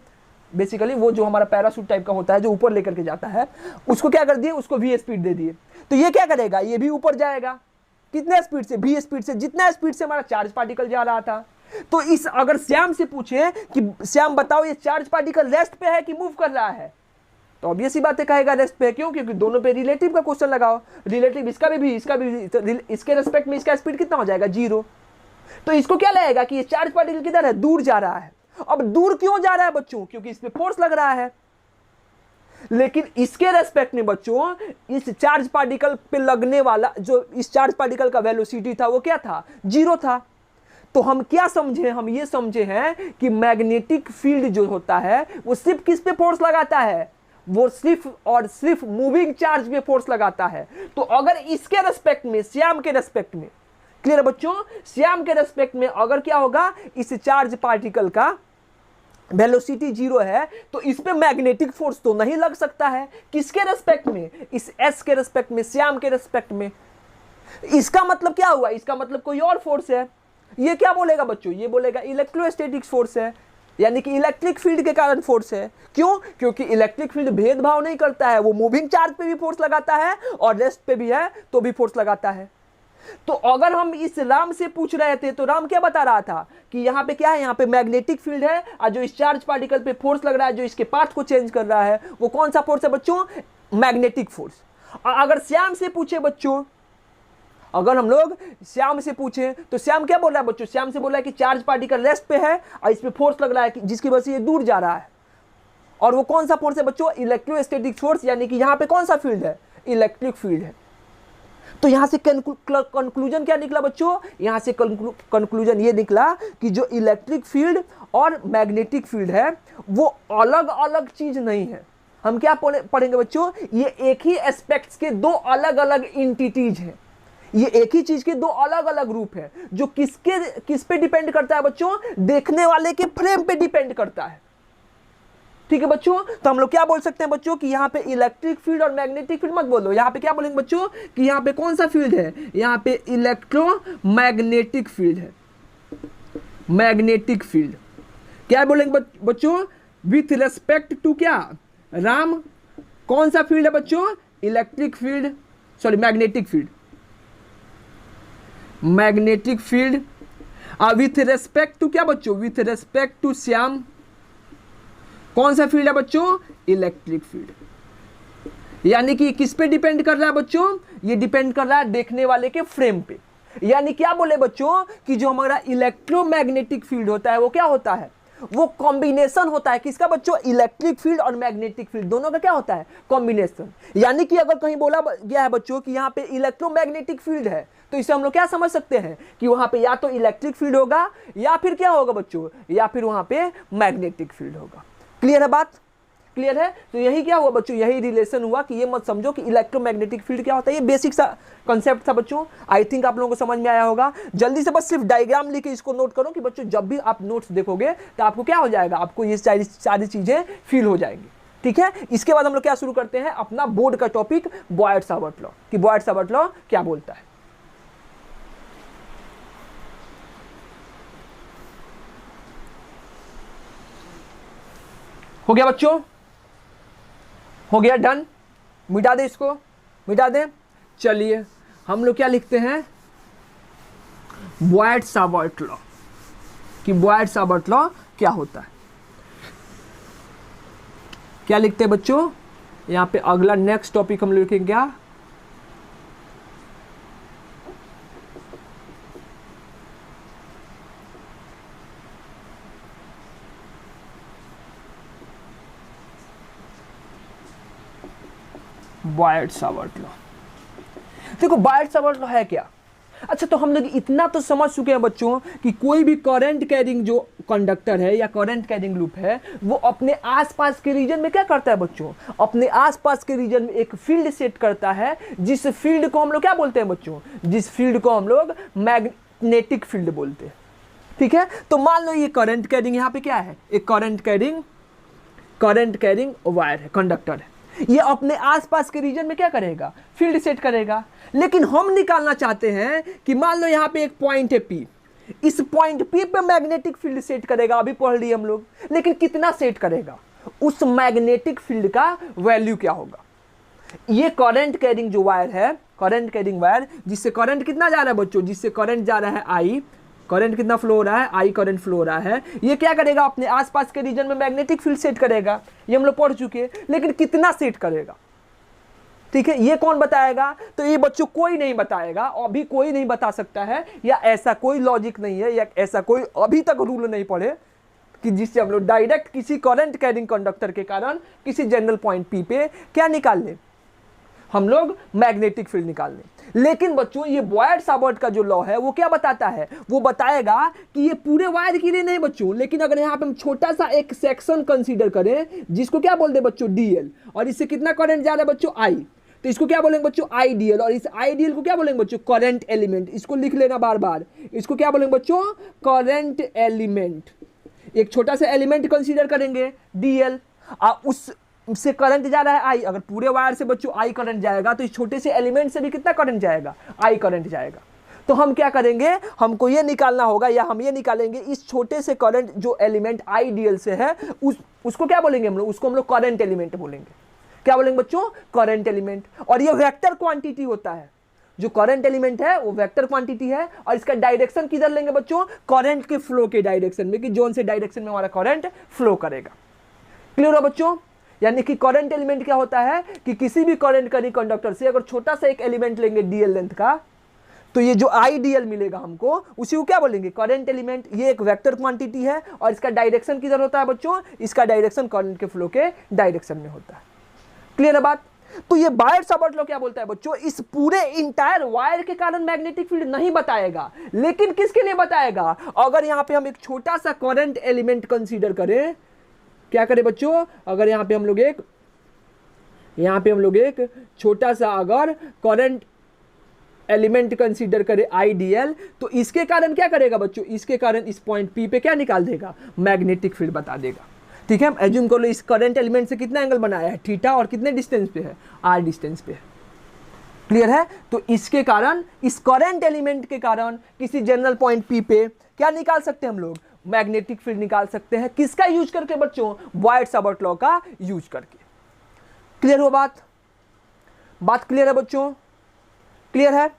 बेसिकली वो जो हमारा पैराशूट टाइप का होता है जो ऊपर लेकर के जाता है, उसको क्या कर दिए, उसको v स्पीड दे दिए। तो ये क्या करेगा, ये भी ऊपर जाएगा, कितने स्पीड से, v स्पीड से, जितना स्पीड से हमारा चार्ज पार्टिकल जा रहा था। तो इस अगर श्याम से पूछे कि श्याम बताओ ये चार्ज पार्टिकल रेस्ट पे है कि मूव कर रहा है, तो ऑब्वियस ही बातें कहेगा रेस्ट पे। क्यों, क्योंकि दोनों पे रिलेटिव का क्वेश्चन लगाओ, रिलेटिव इसका भी इसका भी, तो इसके रेस्पेक्ट में इसका स्पीड कितना हो जाएगा, 0। तो इसको क्या लगेगा कि ये चार्ज पार्टिकल किधर है, दूर जा रहा है। अब दूर क्यों जा रहा है बच्चों, क्योंकि इस पे फोर्स लग रहा है। लेकिन इसके रेस्पेक्ट में बच्चों इस चार्ज पार्टिकल पे लगने वाला जो इस चार्ज पार्टिकल का वेलोसिटी था वो क्या था, 0 था। तो हम क्या समझे, हम ये समझे हैं कि मैग्नेटिक फील्ड जो होता है वो सिर्फ किस पे फोर्स लगाता है, वो सिर्फ और सिर्फ मूविंग चार्ज पे फोर्स लगाता है। तो अगर इसके रेस्पेक्ट में, श्याम के रेस्पेक्ट में, क्लियर बच्चों, श्याम के रेस्पेक्ट में अगर क्या होगा, इस चार्ज पार्टिकल का वेलोसिटी 0 है, तो इस पे मैग्नेटिक फोर्स तो नहीं लग सकता है। किसके रेस्पेक्ट में, इस एस के रेस्पेक्ट में, श्याम के रेस्पेक्ट में। इसका मतलब क्या हुआ, इसका मतलब कोई और फोर्स है। ये क्या बोलेगा बच्चों, ये बोलेगा इलेक्ट्रोस्टैटिक फोर्स है, यानी कि इलेक्ट्रिक फील्ड के कारण फोर्स है। क्यों, क्योंकि इलेक्ट्रिक फील्ड भेदभाव नहीं करता है, वो मूविंग चार्ज पे भी फोर्स लगाता है और रेस्ट पे भी है तो भी फोर्स लगाता है। तो अगर हम इस राम से पूछ रहे थे तो राम क्या बता रहा था कि यहाँ पे क्या है, यहाँ पे मैग्नेटिक फील्ड है और जो इस चार्ज पार्टिकल पे फोर्स लग रहा है, जो इसके पाथ को चेंज कर रहा है, वो कौन सा फोर्स है बच्चों, मैग्नेटिक फोर्स। अगर श्याम से पूछे बच्चों, अगर हम लोग श्याम से पूछे तो श्याम क्या बोल रहा है बच्चों, श्याम से बोल रहा है कि चार्ज पार्टिकल रेस्ट पे है और इस पे फोर्स लग रहा है जिसकी वजह से ये दूर जा रहा है। और वो कौन सा फोर्स है बच्चों, इलेक्ट्रोस्टैटिक फोर्स, यानी कि यहाँ पे कौन सा फील्ड है, इलेक्ट्रिक फील्ड है। तो यहां से कंक्लूजन क्या निकला बच्चों, यहां से कंक्लूजन ये निकला कि जो इलेक्ट्रिक फील्ड और मैग्नेटिक फील्ड है वो अलग अलग चीज नहीं है। हम क्या पढ़ेंगे बच्चों, ये एक ही एस्पेक्ट्स के दो अलग अलग एंटिटीज हैं, ये एक ही चीज के दो अलग अलग रूप है। जो किस पे डिपेंड करता है बच्चों, देखने वाले के फ्रेम पे डिपेंड करता है। ठीक है बच्चों, तो हम लोग क्या बोल सकते हैं बच्चों कि यहाँ पे इलेक्ट्रिक फील्ड और मैग्नेटिक फील्ड मत बोलो, यहाँ पे क्या बोलेंगे बच्चों कि यहाँ पे कौन सा फील्ड है, यहाँ पे इलेक्ट्रोमैग्नेटिक फील्ड है। मैग्नेटिक फील्ड क्या बोलेंगे बच्चों, विथ रेस्पेक्ट टू क्या, राम कौन सा फील्ड है बच्चों, electric field, sorry magnetic field, magnetic field. With respect to क्या बच्चों, विथ रेस्पेक्ट टू श्याम कौन सा फील्ड है बच्चों, इलेक्ट्रिक फील्ड। यानी कि किस पे डिपेंड कर रहा है बच्चों, ये डिपेंड कर रहा है देखने वाले के फ्रेम पे। यानी क्या बोले बच्चों कि जो हमारा इलेक्ट्रोमैग्नेटिक फील्ड होता है वो क्या होता है, वो कॉम्बिनेशन होता है किसका बच्चों, इलेक्ट्रिक फील्ड और मैग्नेटिक फील्ड दोनों का क्या होता है, कॉम्बिनेशन। यानी कि अगर कहीं बोला गया है बच्चों कि यहाँ पे इलेक्ट्रोमैग्नेटिक फील्ड है, तो इसे हम लोग क्या समझ सकते हैं कि वहां पे या तो इलेक्ट्रिक फील्ड होगा या फिर क्या होगा बच्चों, या फिर वहां पे मैग्नेटिक फील्ड होगा। क्लियर है बात, क्लियर है। तो यही क्या हुआ बच्चों, यही रिलेशन हुआ कि ये मत समझो कि इलेक्ट्रोमैग्नेटिक फील्ड क्या होता है, ये बेसिक सा कॉन्सेप्ट था बच्चों। आई थिंक आप लोगों को समझ में आया होगा। जल्दी से बस सिर्फ डायग्राम लिख के इसको नोट करो कि बच्चों जब भी आप नोट्स देखोगे तो आपको क्या हो जाएगा, आपको ये सारी चीजें फील हो जाएंगी। ठीक है, इसके बाद हम लोग क्या शुरू करते हैं, अपना बोर्ड का टॉपिक बॉयट-सावर्ट लॉ, कि बॉयट-सावर्ट लॉ क्या बोलता है। हो गया बच्चों, हो गया, डन, मिटा दे इसको, मिटा दे। चलिए हम लोग क्या लिखते हैं, बॉयट-सावर्ट लॉ, कि बॉयट-सावर्ट लॉ क्या होता है। क्या लिखते हैं बच्चों, यहां पे अगला नेक्स्ट टॉपिक हम लोग लिखेंगे क्या, बॉयट-सावर्ट लॉ। देखो बॉयट-सावर्ट लॉ है क्या। अच्छा, तो हम लोग इतना तो समझ चुके हैं बच्चों कि कोई भी करंट कैरिंग जो कंडक्टर है या करंट कैरिंग लूप है, वो अपने आसपास के रीजन में क्या करता है बच्चों, अपने आसपास के रीजन में एक फील्ड सेट करता है, जिस फील्ड को हम लोग क्या बोलते हैं बच्चों, जिस फील्ड को हम लोग मैग्नेटिक फील्ड बोलते हैं। ठीक है, तो मान लो ये करंट कैरिंग यहाँ पे क्या है, एक करंट कैरिंग वायर है, कंडक्टर है, ये अपने आसपास के रीजन में क्या करेगा, फील्ड सेट करेगा। लेकिन हम निकालना चाहते हैं कि मान लो यहाँ पे एक पॉइंट है P, इस पॉइंट P पे मैग्नेटिक फील्ड सेट करेगा, अभी पढ़ लिए हम लोग, लेकिन कितना सेट करेगा, उस मैग्नेटिक फील्ड का वैल्यू क्या होगा। ये करंट कैरिंग जो वायर है, करंट कैरिंग वायर, जिससे करंट कितना जा रहा है बच्चों, जिससे करंट जा रहा है I, करंट कितना फ्लो हो रहा है, I करंट फ्लो हो रहा है, ये क्या करेगा, अपने आसपास के रीजन में मैग्नेटिक फील्ड सेट करेगा, ये हम लोग पढ़ चुके हैं, लेकिन कितना सेट करेगा। ठीक है, ये कौन बताएगा, तो ये बच्चों कोई नहीं बताएगा, अभी कोई नहीं बता सकता है, या ऐसा कोई लॉजिक नहीं है, या ऐसा कोई अभी तक रूल नहीं पढ़े कि जिससे हम लोग डायरेक्ट किसी करंट कैरिंग कंडक्टर के कारण किसी जनरल पॉइंट P पे क्या निकाल लें, हम लोग मैग्नेटिक फील्ड निकाल लें। लेकिन बच्चों ये बॉयड-सावर्ट का जो लॉ है वो क्या बताता है, वो बताएगा कि ये पूरे वायर के लिए नहीं बच्चों, लेकिन अगर यहाँ पे हम छोटा सा एक सेक्शन कंसीडर करें, जिसको क्या बोलते हैं बच्चों, DL, और इससे कितना करंट जा रहा है बच्चों, I, तो इसको क्या बोलेंगे बच्चों, आइडियल, और इस आइडियल को क्या बोलेंगे बच्चों, करंट एलिमेंट, इसको लिख लेना बार बार, इसको क्या बोलेंगे बच्चों, करंट एलिमेंट। एक छोटा सा एलिमेंट कंसीडर करेंगे DL, उससे करंट जा रहा है I, अगर पूरे वायर से बच्चों I करंट जाएगा तो इस छोटे से एलिमेंट से भी कितना करंट जाएगा, I करंट जाएगा। तो हम क्या करेंगे, हमको ये निकालना होगा, या हम ये निकालेंगे, इस छोटे से करंट जो एलिमेंट IDL से है उसको क्या बोलेंगे हम लोग, उसको हम लोग करंट एलिमेंट बोलेंगे। क्या बोलेंगे बच्चों, करंट एलिमेंट। और ये वेक्टर क्वांटिटी होता है, जो करंट एलिमेंट है वो वेक्टर क्वांटिटी है, और इसका डायरेक्शन किधर लेंगे बच्चों, करंट के फ्लो के डायरेक्शन में, कि जोन से डायरेक्शन में हमारा करंट फ्लो करेगा। क्लियर हो बच्चों, यानी कि करंट एलिमेंट क्या होता है कि किसी भी करंट कैरिंग कंडक्टर से अगर छोटा सा एक एलिमेंट लेंगे DL लेंथ का, तो ये जो IDL मिलेगा हमको, उसी को क्या बोलेंगे, करंट एलिमेंट। ये एक वेक्टर क्वांटिटी है, और इसका डायरेक्शन किधर होता है बच्चों, इसका डायरेक्शन करंट के फ्लो के डायरेक्शन में होता है। क्लियर है बात। तो ये बॉयड-सावर्ट लॉ क्या बोलता है बच्चों, इस पूरे इंटायर वायर के कारण मैग्नेटिक फील्ड नहीं बताएगा, लेकिन किसके लिए बताएगा, अगर यहां पे हम एक छोटा सा करंट एलिमेंट कंसीडर करें, क्या करें बच्चों, अगर यहां पे हम लोग एक छोटा सा अगर करंट एलिमेंट कंसीडर करें IDL, तो इसके कारण क्या करेगा बच्चों, इसके कारण इस पॉइंट P पे क्या निकाल देगा, मैग्नेटिक फील्ड बता देगा। ठीक है, हम एज्यूम कर लो इस करंट एलिमेंट से कितना एंगल बनाया है, थीटा, और कितने डिस्टेंस पे है, R डिस्टेंस पे है। क्लियर है, तो इसके कारण, इस करंट एलिमेंट के कारण किसी जनरल पॉइंट P पे क्या निकाल सकते हैं हम लोग, मैग्नेटिक फील्ड निकाल सकते हैं। किसका यूज करके बच्चों, बॉयड-सावर्ट लॉ का यूज करके। क्लियर हो बात क्लियर है बच्चों, क्लियर है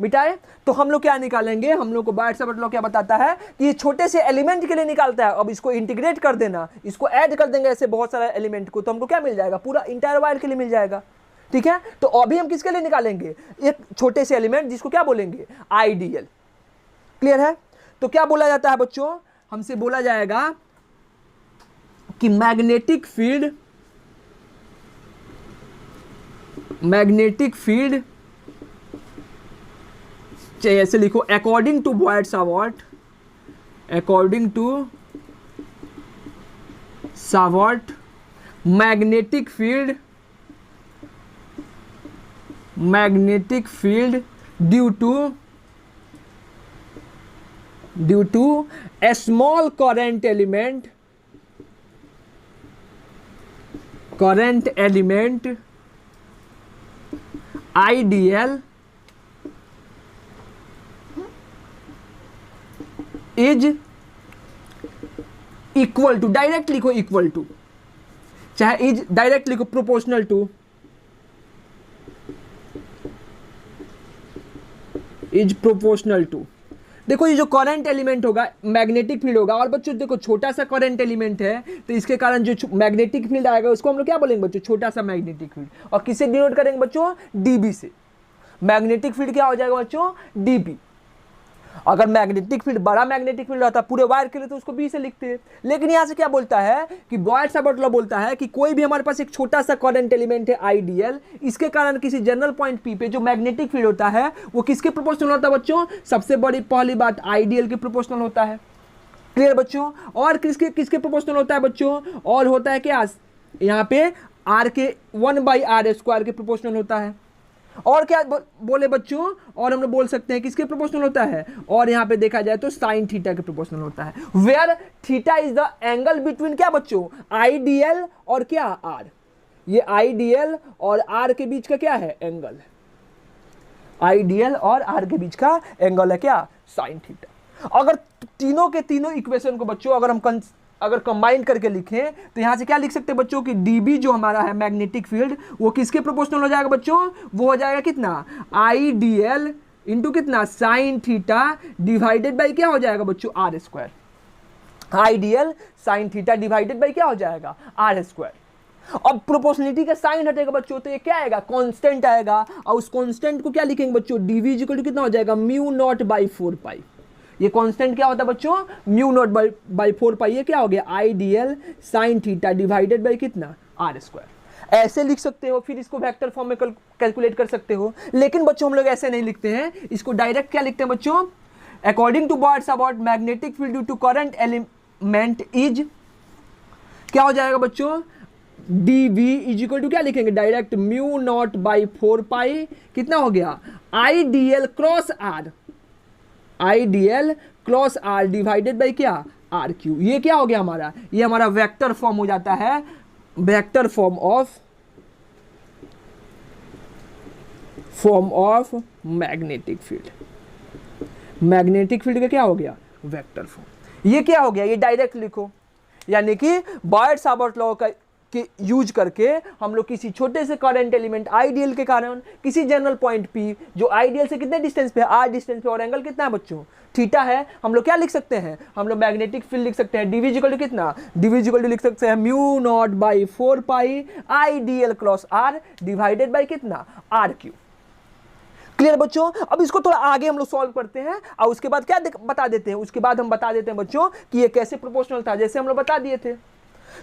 मिटाए। तो हम लोग क्या निकालेंगे, हम लोग को बॉयड-सावर्ट लॉ क्या बताता है कि ये छोटे से एलिमेंट के लिए निकालता है। अब इसको इंटीग्रेट कर देना, इसको ऐड कर देंगे ऐसे बहुत सारे एलिमेंट को, तो हमको क्या मिल जाएगा, पूरा इंटायर वायर के लिए मिल जाएगा। ठीक है, तो अभी हम किसके लिए निकालेंगे, एक छोटे से एलिमेंट जिसको क्या बोलेंगे, IDL। क्लियर है, तो क्या बोला जाता है बच्चों, हमसे बोला जाएगा कि मैग्नेटिक फील्ड चाहिए, ऐसे लिखो, according to Biot Savart, magnetic field due to a small current element IDL is equal to, direct लिखो इक्वल टू, चाहे इज डायरेक्ट लिखो, proportional to, is proportional to. देखो ये जो करंट एलिमेंट होगा मैग्नेटिक फील्ड होगा, और बच्चों देखो छोटा सा करंट एलिमेंट है, तो इसके कारण जो मैग्नेटिक फील्ड आएगा उसको हम लोग क्या बोलेंगे बच्चों, छोटा सा मैग्नेटिक फील्ड। और किससे डिनोट करेंगे बच्चों, DB से। मैग्नेटिक फील्ड क्या हो जाएगा बच्चों, DB। अगर मैग्नेटिक फील्ड बड़ा मैग्नेटिक फील्ड रहता पूरे वायर के लिए तो उसको B से लिखते हैं, लेकिन यहाँ से क्या बोलता है कि बॉयड-सावर्ट लॉ बोलता है कि कोई भी हमारे पास एक छोटा सा करंट एलिमेंट है IDL, इसके कारण किसी जनरल पॉइंट P पे जो मैग्नेटिक फील्ड होता है वो किसके प्रोपोर्शनल होता है बच्चों, सबसे बड़ी पहली बात IDL के प्रोपोर्शनल होता है। क्लियर बच्चों। और किसके किसके प्रोपोर्शनल होता है बच्चों, और होता है क्या यहाँ पे आर के 1/r² के प्रोपोर्शनल होता है। और क्या बोले बच्चों, और हम लोग बोल सकते हैं किसके प्रोपोर्शनल होता है, और यहाँ पे देखा जाए तो साइन थीटा के प्रोपोर्शनल होता है, where theta is the angle between क्या बच्चों, आईडीएल और क्या आर। ये आईडीएल और आर के बीच का क्या है, एंगल है। आईडीएल और आर के बीच का एंगल है क्या, साइन थीटा। अगर तीनों के तीनों इक्वेशन को बच्चों अगर कंबाइन करके लिखें तो यहां से क्या लिख सकते हैं बच्चों कि डीबी जो हमारा है मैग्नेटिक फील्ड, वो किसके प्रोपोर्शनल हो जाएगा बच्चों, वो हो जाएगा कितना, आईडीएल इंटू कितना, साइन थीटा डिवाइडेड बाई क्या हो जाएगा बच्चों, R square. IDL sine theta divided by क्या हो जाएगा, आर स्क्वायर। अब प्रोपोर्शनलिटी का साइन हटेगा बच्चों तो ये क्या आएगा, कांस्टेंट आएगा, और उस कांस्टेंट को क्या लिखेंगे बच्चों, डीवी इक्वल टू कितना हो जाएगा, म्यू नॉट बाई 4 पाई। ये कांस्टेंट क्या होता है बच्चों, म्यू नॉट बाई 4 पाई। ये क्या हो गया, IDL sine theta divided by कितना, आर स्क्वायर। ऐसे लिख सकते हो, फिर इसको वेक्टर फॉर्म में कैलकुलेट कर सकते हो। लेकिन बच्चों हम लोग ऐसे नहीं लिखते हैं, इसको डायरेक्ट क्या लिखते हैं बच्चों, according to Biot's about magnetic field due to current element is क्या हो जाएगा बच्चों, डीवी इज इक्वल टू क्या लिखेंगे direct, mu naught by 4 pi कितना हो गया, IDL cross R, IDL cross R divided by क्या, आर क्यू। ये क्या हो गया हमारा, ये हमारा वेक्टर फॉर्म हो जाता है, vector form of magnetic field. Magnetic field का क्या हो गया, वेक्टर फॉर्म। ये क्या हो गया, ये डायरेक्ट लिखो, यानी कि बॉयड-सावर्ट लॉ का के यूज करके हम लोग किसी छोटे से करंट एलिमेंट आईडीएल के कारण किसी जनरल पॉइंट पी जो आईडीएल से कितने डिस्टेंस पे है, आर डिस्टेंस पे, और एंगल कितना है बच्चों, थीटा है, हम लोग क्या लिख सकते हैं, हम लोग मैग्नेटिक फील्ड लिख सकते हैं, डीवी इक्वल टू कितना, डीवी इक्वल टू लिख सकते हैं mu naught by 4 pi IDL cross R divided by कितना, आर क्यू। क्लियर बच्चों। अब इसको थोड़ा आगे हम लोग सॉल्व करते हैं और उसके बाद क्या बता देते हैं, उसके बाद हम बता देते हैं बच्चों कि ये कैसे प्रोपोर्शनल था, जैसे हम लोग बता दिए थे।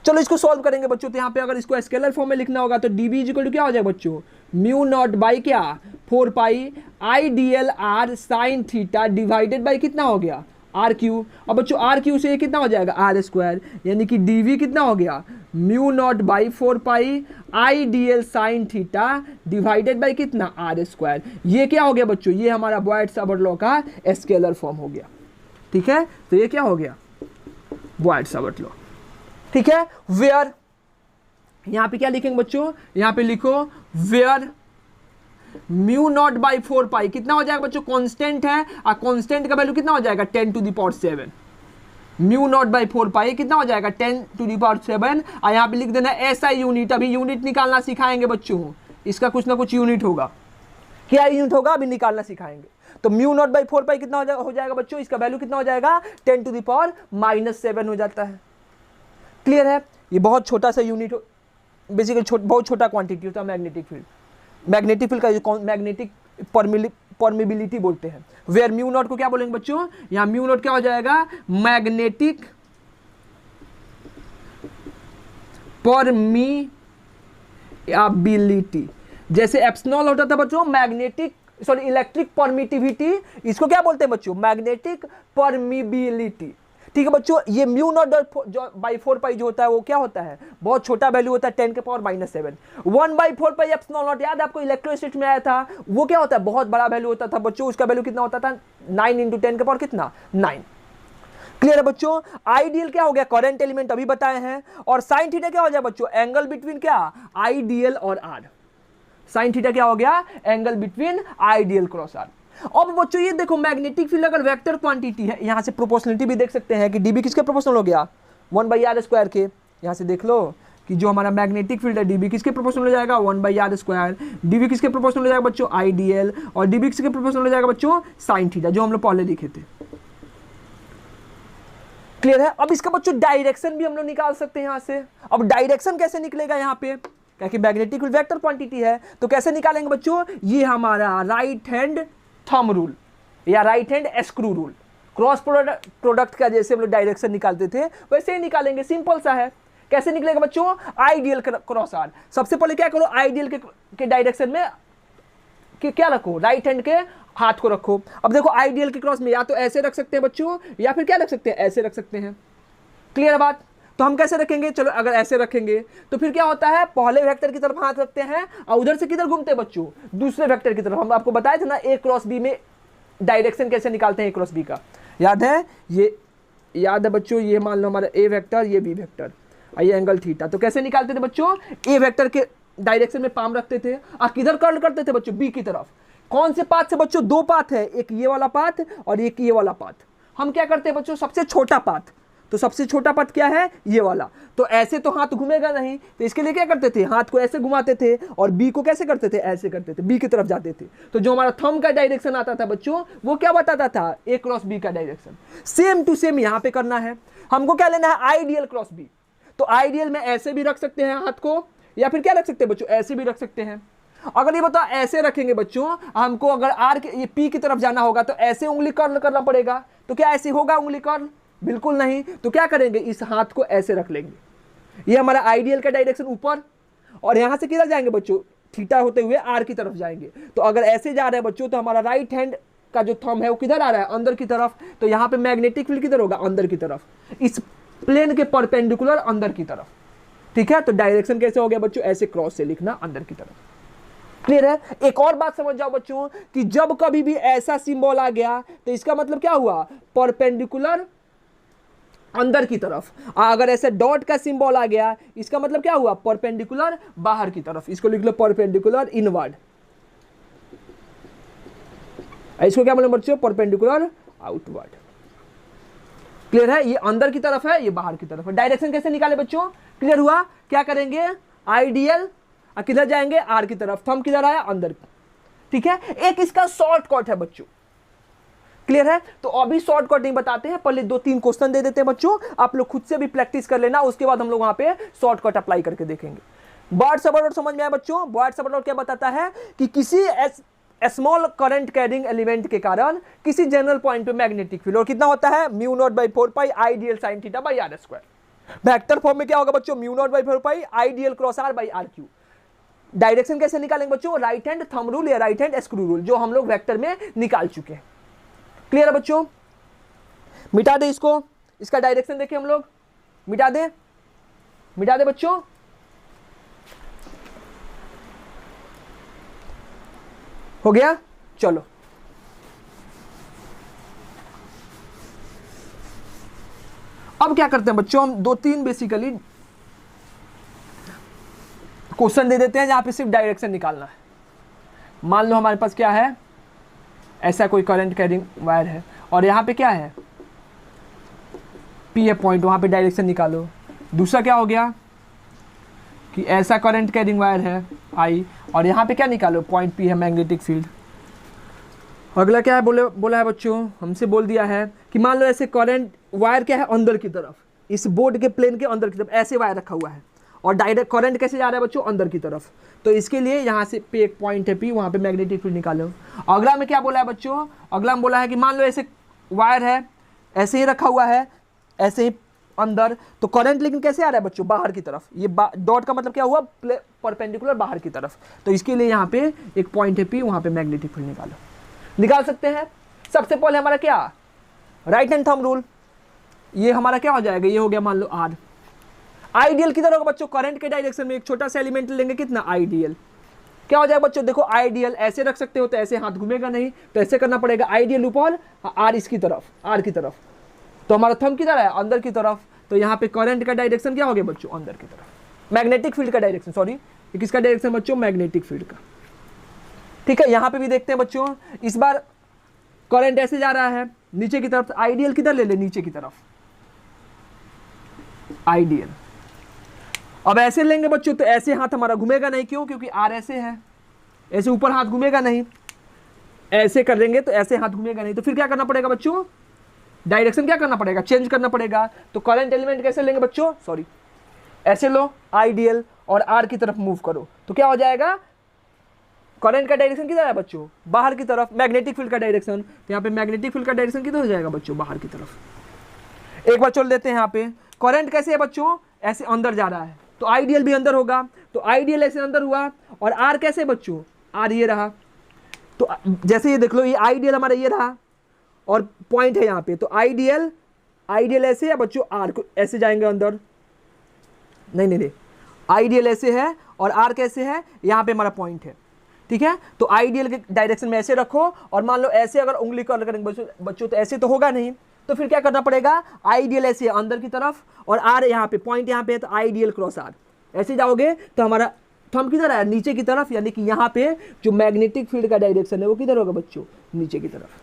चलो इसको सॉल्व करेंगे बच्चों। तो यहाँ पे अगर इसको स्केलर फॉर्म में लिखना होगा तो डीबी इक्वल टू क्या हो जाएगा बच्चों, म्यू नॉट बाई क्या 4 pi IDL R sine theta divided by कितना हो गया, आर क्यू। अब बच्चों आर क्यू से ये कितना हो जाएगा, आर स्क्वायर, यानी कि डीवी कितना हो गया, mu naught by 4 pi IDL sine theta divided by कितना, आर स्क्वायर। ये क्या हो गया बच्चों, ये हमारा बॉयड-सावर्ट लॉ का स्केलर फॉर्म हो गया। ठीक है, तो ये क्या हो गया, बॉयड-सावर्ट लॉ। ठीक है, वेयर, यहां पे क्या लिखेंगे बच्चों, यहां पे लिखो where mu naught by 4 pi कितना हो जाएगा बच्चों, कांस्टेंट है, और कांस्टेंट का वैल्यू कितना हो जाएगा 10 to the power 7। Mu naught by 4 pi कितना हो जाएगा 10 टू द पावर 7। और यहाँ पे लिख देना एसआई यूनिट, अभी यूनिट निकालना सिखाएंगे बच्चों, इसका कुछ ना कुछ यूनिट होगा, क्या यूनिट होगा अभी निकालना सिखाएंगे। तो म्यू नॉट बाई 4 पाई कितना हो जाएगा बच्चों, इसका वैल्यू कितना हो जाएगा 10 टू द पावर -7 हो जाता है। क्लियर है, ये बहुत छोटा सा यूनिट, बेसिकली बहुत छोटा क्वांटिटी होता है मैग्नेटिक फील्ड। मैग्नेटिक फील्ड का मैग्नेटिक परमिबिलिटी बोलते हैं। वेयर म्यू नॉट को क्या बोलेंगे बच्चों, यहां म्यू नॉट क्या हो जाएगा, मैग्नेटिक परमिबिलिटी। जैसे एप्सिलॉन होता था बच्चों मैग्नेटिक इलेक्ट्रिक परमिटिविटी, इसको क्या बोलते हैं बच्चों, मैग्नेटिक परमिबिलिटी। ठीक है बच्चों, ये म्यू नॉट बाई 4 पाई जो होता है वो क्या होता है, बहुत छोटा वैल्यू होता है 10 के पावर -7। 1/4 पाई एप्सिलॉन नॉट याद है आपको, इलेक्ट्रोस्टैटिक्स में आया था, वो क्या होता है, बहुत बड़ा वैल्यू होता था बच्चों, उसका वैल्यू कितना होता था 9 × 10 के पावर कितना 9। क्लियर है बच्चों। आईडीएल क्या हो गया, करंट एलिमेंट अभी बताए हैं, और साइन थीटा क्या हो जाए बच्चों, एंगल बिटवीन क्या आईडीएल और आर। साइन थीटा क्या हो गया, angle between IDL cross R. अब बच्चों ये देखो मैग्नेटिक फील्ड अगर वेक्टर क्वांटिटी है, यहां से प्रोपोर्शनलिटी भी देख सकते हैं कि डीबी किसके प्रोपोर्शनल हो गया 1/r² के। यहां से देख लो कि जो हमारा मैग्नेटिक फील्ड है डीबी किसके प्रोपोर्शनल हो जाएगा 1/r²। डीबी किसके प्रोपोर्शनल हो जाएगा बच्चों, आईडीएल, और डीबी किसके प्रोपोर्शनल हो जाएगा बच्चों, साइन थीटा, जो हम लोग पहले लिखे थे। क्लियर है। अब इसका बच्चों डायरेक्शन भी हम लोग निकाल सकते हैं यहां से। अब डायरेक्शन कैसे निकलेगा यहाँ पे, क्योंकि मैग्नेटिक फील्ड वेक्टर क्वांटिटी है, तो कैसे निकालेंगे बच्चों, ये हमारा राइट हैंड थंब रूल या right hand screw rule, cross product का जैसे हम लोग डायरेक्शन निकालते थे वैसे ही निकालेंगे, सिंपल सा है। कैसे निकलेगा बच्चों, आइडियल क्रॉस आर। सबसे पहले क्या करो, आइडियल के डायरेक्शन में कि क्या रखो, राइट हैंड के हाथ को रखो। अब देखो आइडियल के क्रॉस में या तो ऐसे रख सकते हैं बच्चों, या फिर क्या रख सकते हैं, ऐसे रख सकते हैं। क्लियर बात? तो हम कैसे रखेंगे, चलो अगर ऐसे रखेंगे तो फिर क्या होता है, पहले वेक्टर की तरफ हाथ रखते हैं और उधर से किधर घूमते हैं बच्चों, दूसरे वेक्टर की तरफ। हम आपको बताए थे ना ए क्रॉस बी में डायरेक्शन कैसे निकालते हैं, ए क्रॉस बी का याद है, ये याद है बच्चों, ये मान लो हमारा ए वेक्टर, ये बी वेक्टर, ये एंगल थीटा। तो कैसे निकालते थे बच्चों, ए वेक्टर के डायरेक्शन में पाम रखते थे और किधर कर्ल करते थे बच्चों, बी की तरफ। कौन से पाथ से बच्चों, दो पाथ है, एक ये वाला पाथ और एक ये वाला पाथ। हम क्या करते हैं बच्चों, सबसे छोटा पाथ, तो सबसे छोटा पाथ क्या है, ये वाला। तो ऐसे तो हाथ घूमेगा नहीं, तो इसके लिए क्या करते थे, हाथ को ऐसे घुमाते थे और बी को कैसे करते थे, ऐसे करते थे, बी की तरफ जाते थे। तो जो हमारा थंब का डायरेक्शन आता था बच्चों, वो क्या बताता था, ए क्रॉस बी का डायरेक्शन। सेम टू सेम यहाँ पे करना है। हमको क्या लेना है, आइडियल क्रॉस बी। तो आइडियल में ऐसे भी रख सकते हैं हाथ को, या फिर क्या रख सकते हैं बच्चों, ऐसे भी रख सकते हैं। अगर ये बताओ ऐसे रखेंगे बच्चों, हमको अगर आर के ये पी की तरफ जाना होगा तो ऐसे उंगली कर्ल करना पड़ेगा। तो क्या ऐसे होगा उंगली कर्ल, बिल्कुल नहीं। तो क्या करेंगे, इस हाथ को ऐसे रख लेंगे। ये हमारा आइडियल का डायरेक्शन ऊपर, और यहां से किधर जाएंगे बच्चों, थीटा होते हुए आर की तरफ जाएंगे। तो अगर ऐसे जा रहे हैं बच्चों, तो हमारा राइट हैंड का जो थंब है वो किधर आ रहा है, अंदर की तरफ। तो यहाँ पे मैग्नेटिक फील्ड किधर होगा, अंदर की तरफ, इस प्लेन के परपेंडिकुलर अंदर की तरफ। ठीक है, तो डायरेक्शन कैसे हो गया बच्चों, ऐसे क्रॉस से लिखना, अंदर की तरफ। क्लियर है? एक और बात समझ जाओ बच्चों कि जब कभी भी ऐसा सिंबल आ गया तो इसका मतलब क्या हुआ, परपेंडिकुलर अंदर की तरफ। अगर ऐसे डॉट का सिंबल आ गया, इसका मतलब क्या हुआ, परपेंडिकुलर बाहर की तरफ। इसको लिख लो परपेंडिकुलर इनवर्ड। इसको क्या बोले बच्चों, परपेंडिकुलर आउटवर्ड। क्लियर है? ये अंदर की तरफ है, ये बाहर की तरफ है। डायरेक्शन कैसे निकाले बच्चों, क्लियर हुआ? क्या करेंगे, आइडियल किधर जाएंगे, आर की तरफ, थंब किधर आया, अंदर। ठीक है, एक इसका शॉर्टकट है बच्चों। क्लियर है? तो अभी शॉर्टकट नहीं बताते हैं, पहले 2-3 क्वेश्चन दे देते हैं बच्चों, आप लोग खुद से भी प्रैक्टिस कर लेना, उसके बाद हम लोग वहां पे शॉर्टकट अप्लाई करके देखेंगे। बॉयड सबऑर्डिनेट समझ में आया बच्चों? बॉयड सबऑर्डिनेट क्या बताता है कि किसी स्मॉल करंट कैरिंग एलिमेंट के कारण किसी जनरल पॉइंट पे मैग्नेटिक फील्ड और कितना होता है, mu naught by 4 pi ideal sine theta by R square. Vector form में क्या होगा बच्चों, mu naught by 4 pi ideal cross R by R cube. Direction कैसे निकालेंगे बच्चों, राइट हैंड थंब रूल या राइट हैंड स्क्रू रूल, जो हम लोग वेक्टर में निकाल चुके हैं। क्लियर है बच्चों? मिटा दे इसको, इसका डायरेक्शन देखिए हम लोग, मिटा दे, मिटा दे बच्चों। हो गया, चलो अब क्या करते हैं बच्चों, हम 2-3 बेसिकली क्वेश्चन दे देते हैं जहां पे सिर्फ डायरेक्शन निकालना है। मान लो हमारे पास क्या है, ऐसा कोई करंट कैरिंग वायर है और यहाँ पे क्या है, पी है पॉइंट, वहाँ पे डायरेक्शन निकालो। दूसरा क्या हो गया कि ऐसा करंट कैरिंग वायर है आई, और यहाँ पे क्या निकालो, पॉइंट पी है, मैग्नेटिक फील्ड। अगला क्या है, बोला है बच्चों, हमसे बोल दिया है कि मान लो ऐसे करंट वायर क्या है, अंदर की तरफ, इस बोर्ड के प्लेन के अंदर की तरफ ऐसे वायर रखा हुआ है और डायरेक्ट करंट कैसे जा रहा है बच्चों, अंदर की तरफ। तो इसके लिए यहाँ से पे एक पॉइंट है पी, वहाँ पे मैग्नेटिक फील्ड निकालो। अगला में क्या बोला है बच्चों, अगला में बोला है कि मान लो ऐसे वायर है, ऐसे ही रखा हुआ है, ऐसे ही अंदर, तो करंट लेकिन कैसे आ रहा है बच्चों, बाहर की तरफ। ये डॉट का मतलब क्या हुआ, परपेंडिकुलर बाहर की तरफ। तो इसके लिए यहाँ पे एक पॉइंट है पी, वहाँ पे मैग्नेटिक फील्ड निकालो। निकाल सकते हैं। सबसे पहले हमारा क्या, राइट हैंड थंब रूल, ये हमारा क्या हो जाएगा, ये हो गया मान लो आर। आइडियल किधर होगा बच्चों, करंट के डायरेक्शन में एक छोटा सा एलिमेंट लेंगे, कितना, आइडियल। क्या हो जाएगा बच्चों, देखो आइडियल ऐसे रख सकते हो तो ऐसे हाथ घूमेगा नहीं, तो ऐसे करना पड़ेगा, आइडियल ऊपर, आर इसकी तरफ, आर की तरफ। तो हमारा थंब किधर है, अंदर की तरफ। तो यहाँ पे करंट का डायरेक्शन क्या हो गया बच्चों, अंदर की तरफ। मैग्नेटिक फील्ड का डायरेक्शन, सॉरी ये किसका डायरेक्शन बच्चों, मैग्नेटिक फील्ड का। ठीक है, यहाँ पे भी देखते हैं बच्चों, इस बार करंट ऐसे जा रहा है नीचे की तरफ, आइडियल किधर ले ले, नीचे की तरफ, आइडियल। अब ऐसे लेंगे बच्चों तो ऐसे हाथ हमारा घूमेगा नहीं, क्यों, क्योंकि आर ऐसे है, ऐसे ऊपर हाथ घूमेगा नहीं। ऐसे कर देंगे तो ऐसे हाथ घूमेगा नहीं, तो फिर क्या करना पड़ेगा बच्चों, डायरेक्शन क्या करना पड़ेगा, चेंज करना पड़ेगा। तो करंट एलिमेंट कैसे लेंगे बच्चों, सॉरी ऐसे लो आइडियल और आर की तरफ मूव करो, तो क्या हो जाएगा, करंट का डायरेक्शन किधर है बच्चों, बाहर की तरफ। मैग्नेटिक फील्ड का डायरेक्शन, तो यहाँ पे मैग्नेटिक फील्ड का डायरेक्शन किधर हो जाएगा बच्चों, बाहर की तरफ। एक बार चल देते हैं, यहाँ पे करंट कैसे है बच्चों, ऐसे अंदर जा रहा है, तो आइडियल भी अंदर होगा, तो आइडियल ऐसे अंदर हुआ, और आर कैसे बच्चों, आर ये रहा, तो जैसे ये देख लो, ये आइडियल हमारा ये रहा और पॉइंट है यहाँ पे, तो आइडियल ऐसे है बच्चों, आर को ऐसे जाएंगे अंदर, नहीं, आइडियल ऐसे है और आर कैसे है, यहाँ पे हमारा पॉइंट है, ठीक है। तो आइडियल के डायरेक्शन में ऐसे रखो और मान लो ऐसे अगर उंगली कर्ल करेंगे बच्चों तो ऐसे तो होगा नहीं, तो फिर क्या करना पड़ेगा, आइडियल ऐसे अंदर की तरफ और आर यहाँ पे, पॉइंट यहाँ पे है, तो आइडियल क्रॉस आर, ऐसे जाओगे तो हमारा थंब किधर है, नीचे की तरफ, यानी कि यहाँ पे जो मैग्नेटिक फील्ड का डायरेक्शन है वो किधर होगा बच्चों, नीचे की तरफ।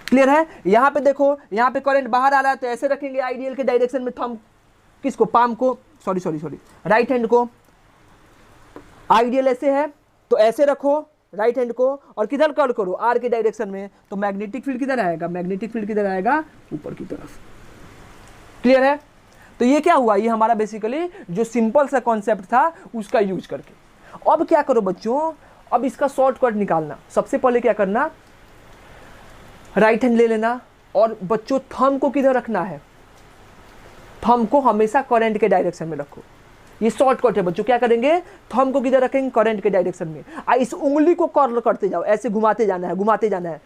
क्लियर है। यहाँ पे देखो, यहाँ पे करंट बाहर आ रहा है तो ऐसे रखेंगे आइडियल के डायरेक्शन में थंब, किसको, पाम को, सॉरी राइट हैंड को। आइडियल ऐसे है तो ऐसे रखो राइट हैंड को और किधर कर्ल करो, आर के डायरेक्शन में, तो मैग्नेटिक फील्ड किधर आएगा, मैग्नेटिक फील्ड किधर आएगा, ऊपर की तरफ। क्लियर है। तो ये क्या हुआ, ये हमारा बेसिकली जो सिंपल सा कॉन्सेप्ट था उसका यूज करके। अब क्या करो बच्चों, अब इसका शॉर्टकट निकालना। सबसे पहले क्या करना, राइट हैंड ले लेना और बच्चों थंब को किधर रखना है, थंब को हमेशा करंट के डायरेक्शन में रखो। ये शॉर्टकट है बच्चों। क्या करेंगे, थंब को किधर रखेंगे, करंट के डायरेक्शन में। इस उंगली को कर्ल करते जाओ, ऐसे घुमाते जाना है,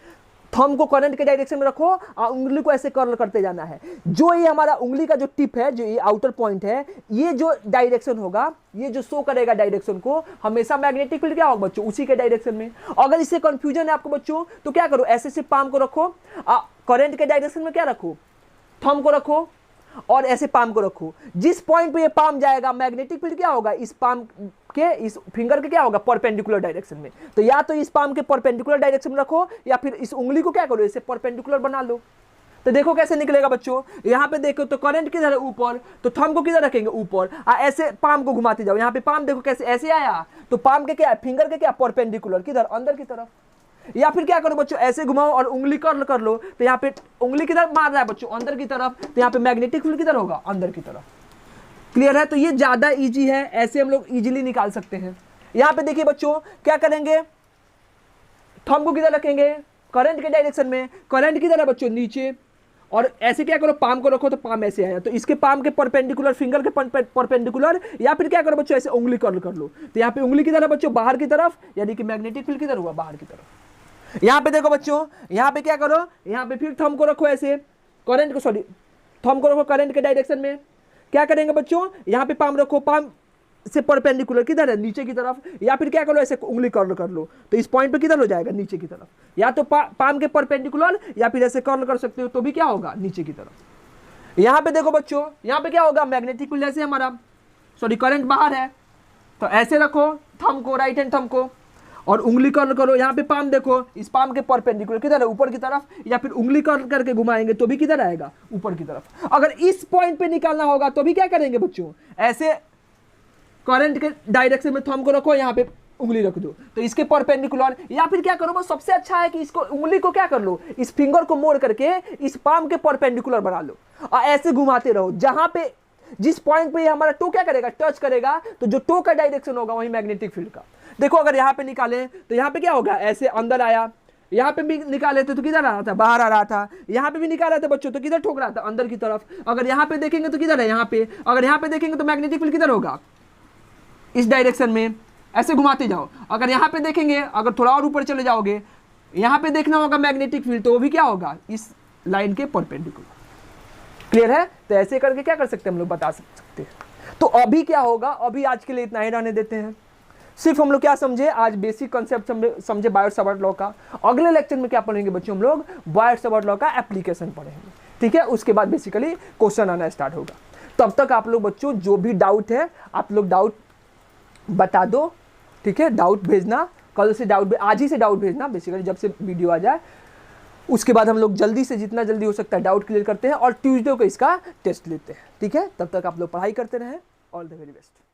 थंब को करंट के डायरेक्शन में रखो और उंगली को ऐसे कर्ल करते जाना है। जो ये हमारा उंगली का जो टिप है, जो ये आउटर पॉइंट है, ये जो डायरेक्शन होगा, ये जो शो करेगा डायरेक्शन को, हमेशा मैग्नेटिक फील्ड क्या होगा बच्चों, उसी के डायरेक्शन में। अगर इससे कंफ्यूजन है आपको बच्चों तो क्या करो, ऐसे से पाम को रखो, करंट के डायरेक्शन में क्या रखो, थंब को रखो और ऐसे पाम को रखो। जिस पॉइंट पे ये पाम जाएगा, मैग्नेटिक फील्ड क्या होगा, इस पाम के, इस फिंगर के क्या होगा, परपेंडिकुलर डायरेक्शन में। तो या तो इस पाम के परपेंडिकुलर डायरेक्शन में रखो या फिर इस उंगली को क्या करो, इसे परपेंडिकुलर बना लो। तो देखो कैसे निकलेगा बच्चों, यहाँ पे देखो तो करंट किधर है, ऊपर, तो थंब को किधर रखेंगे, ऊपर। ऐसे पाम को घुमाते जाओ, यहाँ पे पाम देखो कैसे ऐसे आया, तो पाम के क्या, फिंगर के क्या, परपेंडिकुलर, किधर, अंदर की तरफ। या फिर क्या करो बच्चों, ऐसे घुमाओ और उंगली कर्ल कर लो, तो यहाँ पे उंगली किधर मार रहा है बच्चों, अंदर की तरफ, तो यहाँ पे मैग्नेटिक फील्ड किधर होगा, अंदर की तरफ। क्लियर है। तो ये ज्यादा इजी है, ऐसे हम लोग इजीली निकाल सकते हैं। यहाँ पे देखिए बच्चों, क्या करेंगे, थंब को किधर रखेंगे, करंट के डायरेक्शन में। करंट किधर है बच्चों, नीचे, और ऐसे क्या करो, पाम को रखो तो पाम ऐसे आया, तो इसके पाम के परपेंडिकुलर, फिंगर के परपेंडिकुलर, या फिर क्या करो बच्चों, ऐसे उंगली कर्ल कर लो, तो यहाँ पे उंगली किधर है बच्चों, बाहर की तरफ, यानी कि मैग्नेटिक फील्ड किधर हुआ, बाहर की तरफ। यहाँ पे देखो बच्चों, यहाँ पे क्या करो, यहाँ पे फिर थंब को रखो ऐसे, करंट को, थंब को रखो करंट के डायरेक्शन में। क्या करेंगे बच्चों, यहाँ पे पाम रखो, पाम से परपेंडिकुलर किधर है, नीचे की तरफ, या फिर क्या करो, ऐसे उंगली कर्ल कर लो, तो इस पॉइंट पे किधर हो जाएगा, नीचे की तरफ। या तो पाम के परपेंडिकुलर या फिर ऐसे कर्ल कर सकते हो, तो भी क्या होगा, नीचे की तरफ। यहाँ पे देखो बच्चों, यहाँ पे क्या होगा, मैग्नेटिक फील्ड ऐसे हमारा, करंट बाहर है, तो ऐसे रखो थंब को, राइट हैंड थंब को, और उंगली कर्ल करो। यहाँ पे पाम देखो, इस पाम के परपेंडिकुलर किधर है, ऊपर की तरफ, या फिर उंगली कर्ल करके घुमाएंगे तो भी किधर आएगा, ऊपर की तरफ। अगर इस पॉइंट पे निकालना होगा तो भी क्या करेंगे बच्चों, ऐसे करंट के डायरेक्शन में थंब को रखो, यहाँ पे उंगली रख दो, तो इसके परपेंडिकुलर। या फिर क्या करो, वो सबसे अच्छा है कि इसको, उंगली को क्या कर लो, इस फिंगर को मोड़ करके इस पाम के परपेंडिकुलर बना लो और ऐसे घुमाते रहो। जहां पे, जिस पॉइंट पे हमारा टो क्या करेगा, टच करेगा, तो जो टो का डायरेक्शन होगा वही मैग्नेटिक फील्ड का। देखो अगर यहाँ पे निकाले तो यहाँ पे क्या होगा, ऐसे अंदर आया, यहाँ पे भी निकाले थे तो किधर आ रहा था, बाहर आ रहा था। यहाँ पे भी निकाला था बच्चों तो किधर ठोक रहा था, अंदर की तरफ। अगर यहाँ पे देखेंगे तो किधर है, यहाँ पे। अगर यहाँ पे देखेंगे तो मैग्नेटिक फील्ड किधर होगा, इस डायरेक्शन में, ऐसे घुमाते जाओ। अगर यहाँ पे देखेंगे, अगर थोड़ा और ऊपर चले जाओगे, यहाँ पे देखना होगा मैग्नेटिक फील्ड, तो वो भी क्या होगा, इस लाइन के परपेंडिकुलर। क्लियर है। तो ऐसे करके क्या कर सकते हैं हम लोग, बता सकते हैं। तो अभी क्या होगा, अभी आज के लिए इतना ही रहने देते हैं। सिर्फ हम लोग क्या समझे, आज बेसिक कॉन्सेप्ट समझे बायोट-सावर्ट लॉ का। अगले लेक्चर में क्या पढ़ेंगे बच्चों, हम लोग बायोट-सावर्ट लॉ का एप्लीकेशन पढ़ेंगे, ठीक है। उसके बाद बेसिकली क्वेश्चन आना स्टार्ट होगा। तब तक आप लोग बच्चों जो भी डाउट है, आप लोग डाउट बता दो, ठीक है। डाउट भेजना, कल से डाउट, आज ही से डाउट भेजना, बेसिकली जब से वीडियो आ जाए। उसके बाद हम लोग जल्दी से, जितना जल्दी हो सकता है डाउट क्लियर करते हैं और ट्यूसडे को इसका टेस्ट लेते हैं, ठीक है। तब तक आप लोग पढ़ाई करते रहें। All the very best.